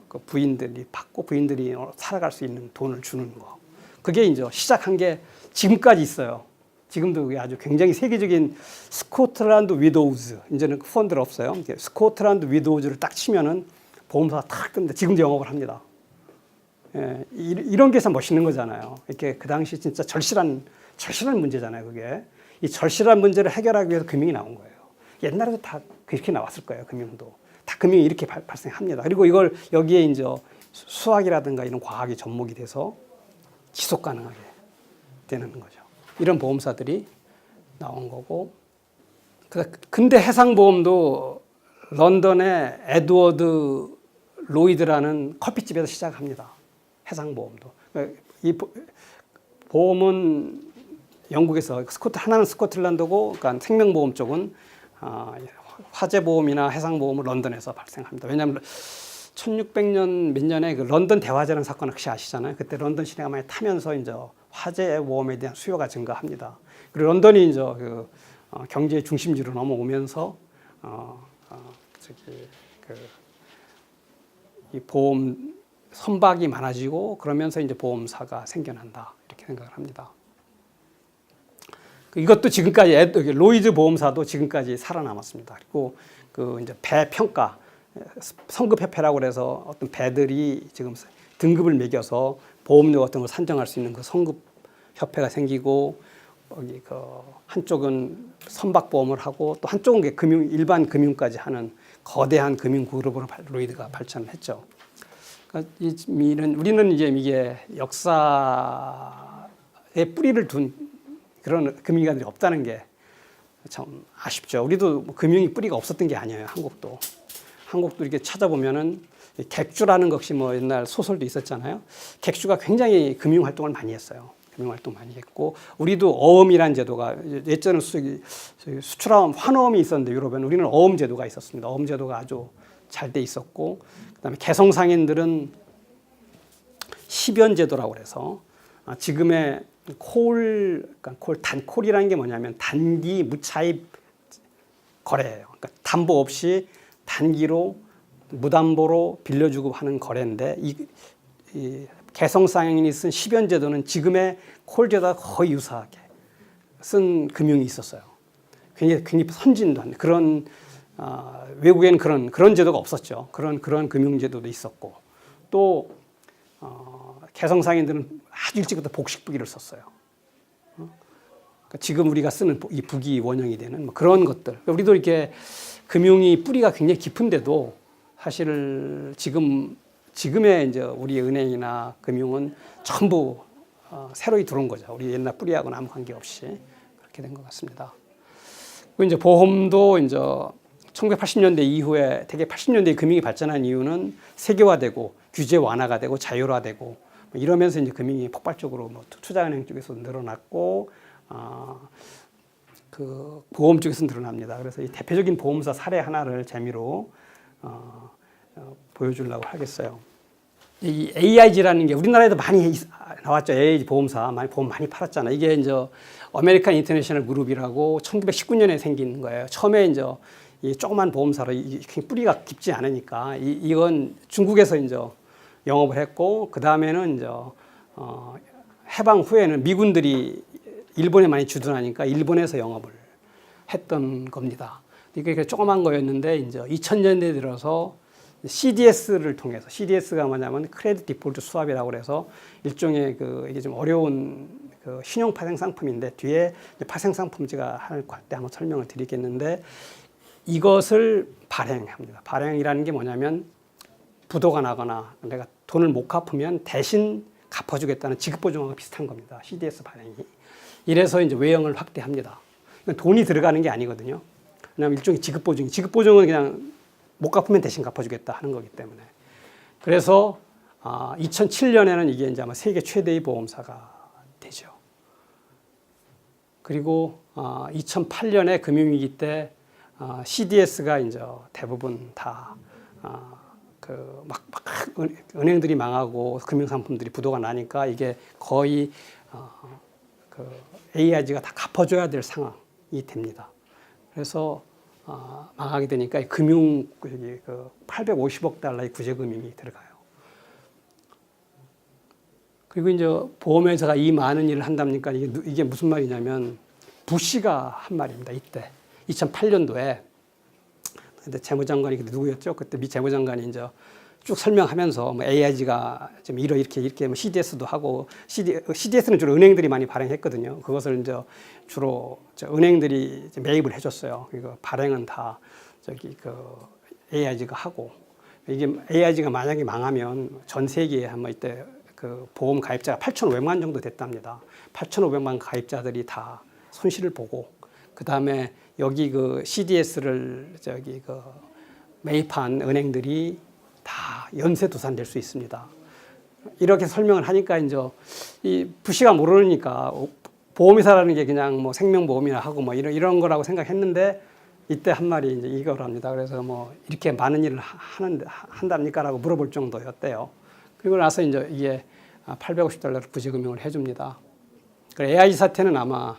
그 부인들이 받고 부인들이 살아갈 수 있는 돈을 주는 거. 그게 이제 시작한 게 지금까지 있어요. 지금도 그게 아주 굉장히 세계적인 스코틀랜드 위도우즈 이제는 그 펀드는 없어요. 스코틀랜드 위도우즈를 딱 치면은 보험사가 탁 뜹니다. 지금도 영업을 합니다. 예, 이런 게 참 멋있는 거잖아요. 이렇게 그 당시 진짜 절실한 절실한 문제잖아요, 그게. 이 절실한 문제를 해결하기 위해서 금융이 나온 거예요. 옛날에도 다 그렇게 나왔을 거예요, 금융도. 다 금융이 이렇게 발생합니다. 그리고 이걸 여기에 이제 수학이라든가 이런 과학이 접목이 돼서 지속 가능하게 되는 거죠. 이런 보험사들이 나온 거고. 근대 해상보험도 런던의 에드워드 로이드라는 커피집에서 시작합니다. 해상보험도. 이 보험은 영국에서 하나는 스코틀랜드고, 그러니까 생명보험 쪽은 화재보험이나 해상보험은 런던에서 발생합니다. 왜냐하면 1600년 몇 년에 그 런던 대화재라는 사건 혹시 아시잖아요. 그때 런던 시내가 많이 타면서 이제 화재보험에 대한 수요가 증가합니다. 그리고 런던이 이제 경제의 중심지로 넘어오면서 이 보험 선박이 많아지고 그러면서 이제 보험사가 생겨난다 이렇게 생각을 합니다. 이것도 지금까지 로이드 보험사도 지금까지 살아남았습니다. 그리고 그 이제 배 평가 성급협회라고 그래서 어떤 배들이 지금 등급을 매겨서 보험료 같은 걸 산정할 수 있는 그 성급협회가 생기고, 여기 그 한쪽은 선박보험을 하고 또 한쪽은 일반 금융까지 하는 거대한 금융 그룹으로 로이드가 발전을 했죠. 그러니까 우리는 이제 이게 역사에 뿌리를 둔 그런 금융기관들이 없다는 게 참 아쉽죠. 우리도 금융이 뿌리가 없었던 게 아니에요. 한국도 이렇게 찾아보면은 객주라는 것이 뭐 옛날 소설도 있었잖아요. 객주가 굉장히 금융 활동을 많이 했어요. 금융 활동 많이 했고, 우리도 어음이라는 제도가 예전에 수출하면 환어음이 있었는데 유럽에는 우리는 어음 제도가 있었습니다. 어음 제도가 아주 잘 돼 있었고, 그다음에 개성상인들은 십연 제도라고 그래서 지금의 단콜이라는 게 뭐냐면 단기 무차입 거래예요. 그러니까 담보 없이 단기로 무담보로 빌려주고 하는 거래인데, 이 개성상인이 쓴 십연 제도는 지금의 콜 제도와 거의 유사하게 쓴 금융이 있었어요. 굉장히 선진도 그런 외국에는 그런 제도가 없었죠. 그런 금융 제도도 있었고, 또 개성상인들은 아주 일찍부터 복식부기를 썼어요. 그러니까 지금 우리가 쓰는 이 부기 원형이 되는 뭐 그런 것들. 우리도 이렇게 금융이 뿌리가 굉장히 깊은데도 사실 지금의 이제 우리 은행이나 금융은 전부 새로이 들어온 거죠. 우리 옛날 뿌리하고는 아무 관계 없이 그렇게 된 것 같습니다. 그리고 이제 보험도 이제 1980년대 이후에 되게 80년대에 금융이 발전한 이유는 세계화되고 규제 완화가 되고 자율화되고 이러면서 이제 금융이 폭발적으로 뭐 투자은행 쪽에서 늘어났고, 그 보험 쪽에서 늘어납니다. 그래서 이 대표적인 보험사 사례 하나를 재미로 보여주려고 하겠어요. 이 AIG라는 게 우리나라에도 많이 나왔죠. AIG 보험사 보험 많이 팔았잖아요. 이게 이제 아메리칸 인터내셔널 그룹이라고 1919년에 생긴 거예요. 처음에 이제 이 조그만 보험사로 뿌리가 깊지 않으니까 이건 중국에서 이제 영업을 했고, 그 다음에는 이제 해방 후에는 미군들이 일본에 많이 주둔하니까 일본에서 영업을 했던 겁니다. 이게 조그만 거였는데 이제 2000년대 들어서 CDS를 통해서, CDS가 뭐냐면 크레딧 디폴트 수합이라고 그래서 일종의 이게 좀 어려운 신용 파생 상품인데, 뒤에 파생 상품제가 할 때 한번 설명을 드리겠는데, 이것을 발행합니다. 발행이라는 게 뭐냐면 부도가 나거나 내가 돈을 못 갚으면 대신 갚아주겠다는 지급보증하고 비슷한 겁니다. CDS 발행이. 이래서 이제 외형을 확대합니다. 돈이 들어가는 게 아니거든요. 왜냐하면 일종의 지급보증은 그냥 못 갚으면 대신 갚아주겠다 하는 거기 때문에. 그래서 2007년에는 이게 이제 아마 세계 최대의 보험사가 되죠. 그리고 2008년에 금융위기 때 CDS가 이제 대부분 다 은행들이 망하고 금융상품들이 부도가 나니까 이게 거의 AIG가 다 갚아줘야 될 상황이 됩니다. 그래서 망하게 되니까 금융 850억 달러의 구제금융이 들어가요. 그리고 이제 보험회사가 이 많은 일을 한답니까? 이게 무슨 말이냐면 부시가 한 말입니다. 이때 2008년도에 근데 재무장관이 그때 누구였죠? 그때 미 재무장관이 이제 쭉 설명하면서 뭐 AIG가 좀 이렇게 뭐 CDS도 하고 CDS는 주로 은행들이 많이 발행했거든요. 그것을 이제 주로 은행들이 이제 매입을 해줬어요. 이거 발행은 다 저기 그 AIG가 하고 이게 AIG가 만약에 망하면 전 세계에 한번 이때 그 보험 가입자가 8,500만 정도 됐답니다. 8,500만 가입자들이 다 손실을 보고 그 다음에 여기 그 CDS를 저기 그 매입한 은행들이 다 연쇄도산될 수 있습니다. 이렇게 설명을 하니까 이제 이 부시가 모르니까 보험회사라는 게 그냥 뭐 생명보험이나 하고 뭐 이런 거라고 생각했는데 이때 한 말이 이제 이거랍니다. 그래서 뭐 이렇게 많은 일을 한답니까라고 물어볼 정도였대요. 그리고 나서 이제 이게 $850 부지금융을 해줍니다. AIG 사태는 아마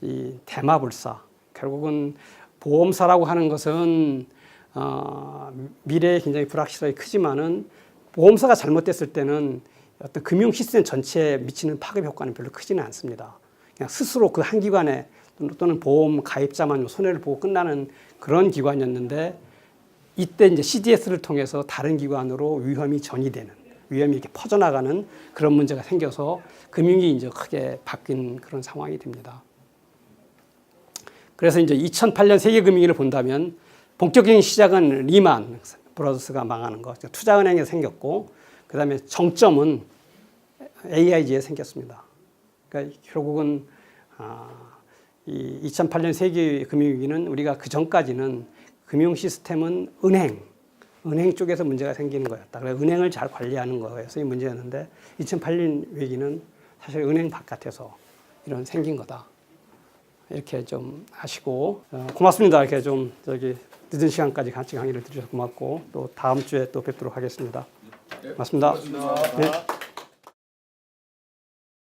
이 대마불사 결국은 보험사라고 하는 것은 미래에 굉장히 불확실성이 크지만은 보험사가 잘못됐을 때는 어떤 금융 시스템 전체에 미치는 파급 효과는 별로 크지는 않습니다. 그냥 스스로 그 한 기관에 또는 보험 가입자만 손해를 보고 끝나는 그런 기관이었는데 이때 이제 CDS를 통해서 다른 기관으로 위험이 전이되는 위험이 이렇게 퍼져나가는 그런 문제가 생겨서 금융이 이제 크게 바뀐 그런 상황이 됩니다. 그래서 이제 2008년 세계금융위기를 본다면 본격적인 시작은 리만 브라더스가 망하는 거, 투자은행에 생겼고, 그 다음에 정점은 AIG에 생겼습니다. 그러니까 결국은 이 2008년 세계금융위기는 우리가 그 전까지는 금융 시스템은 은행 쪽에서 문제가 생기는 거였다. 그래서 은행을 잘 관리하는 거에서 이 문제였는데 2008년 위기는 사실 은행 바깥에서 이런 생긴 거다. 이렇게 좀 하시고 고맙습니다. 이렇게 좀 저기 늦은 시간까지 같이 강의를 들으셔서 고맙고 또 다음 주에 또 뵙도록 하겠습니다. 고맙습니다. 고맙습니다. 네.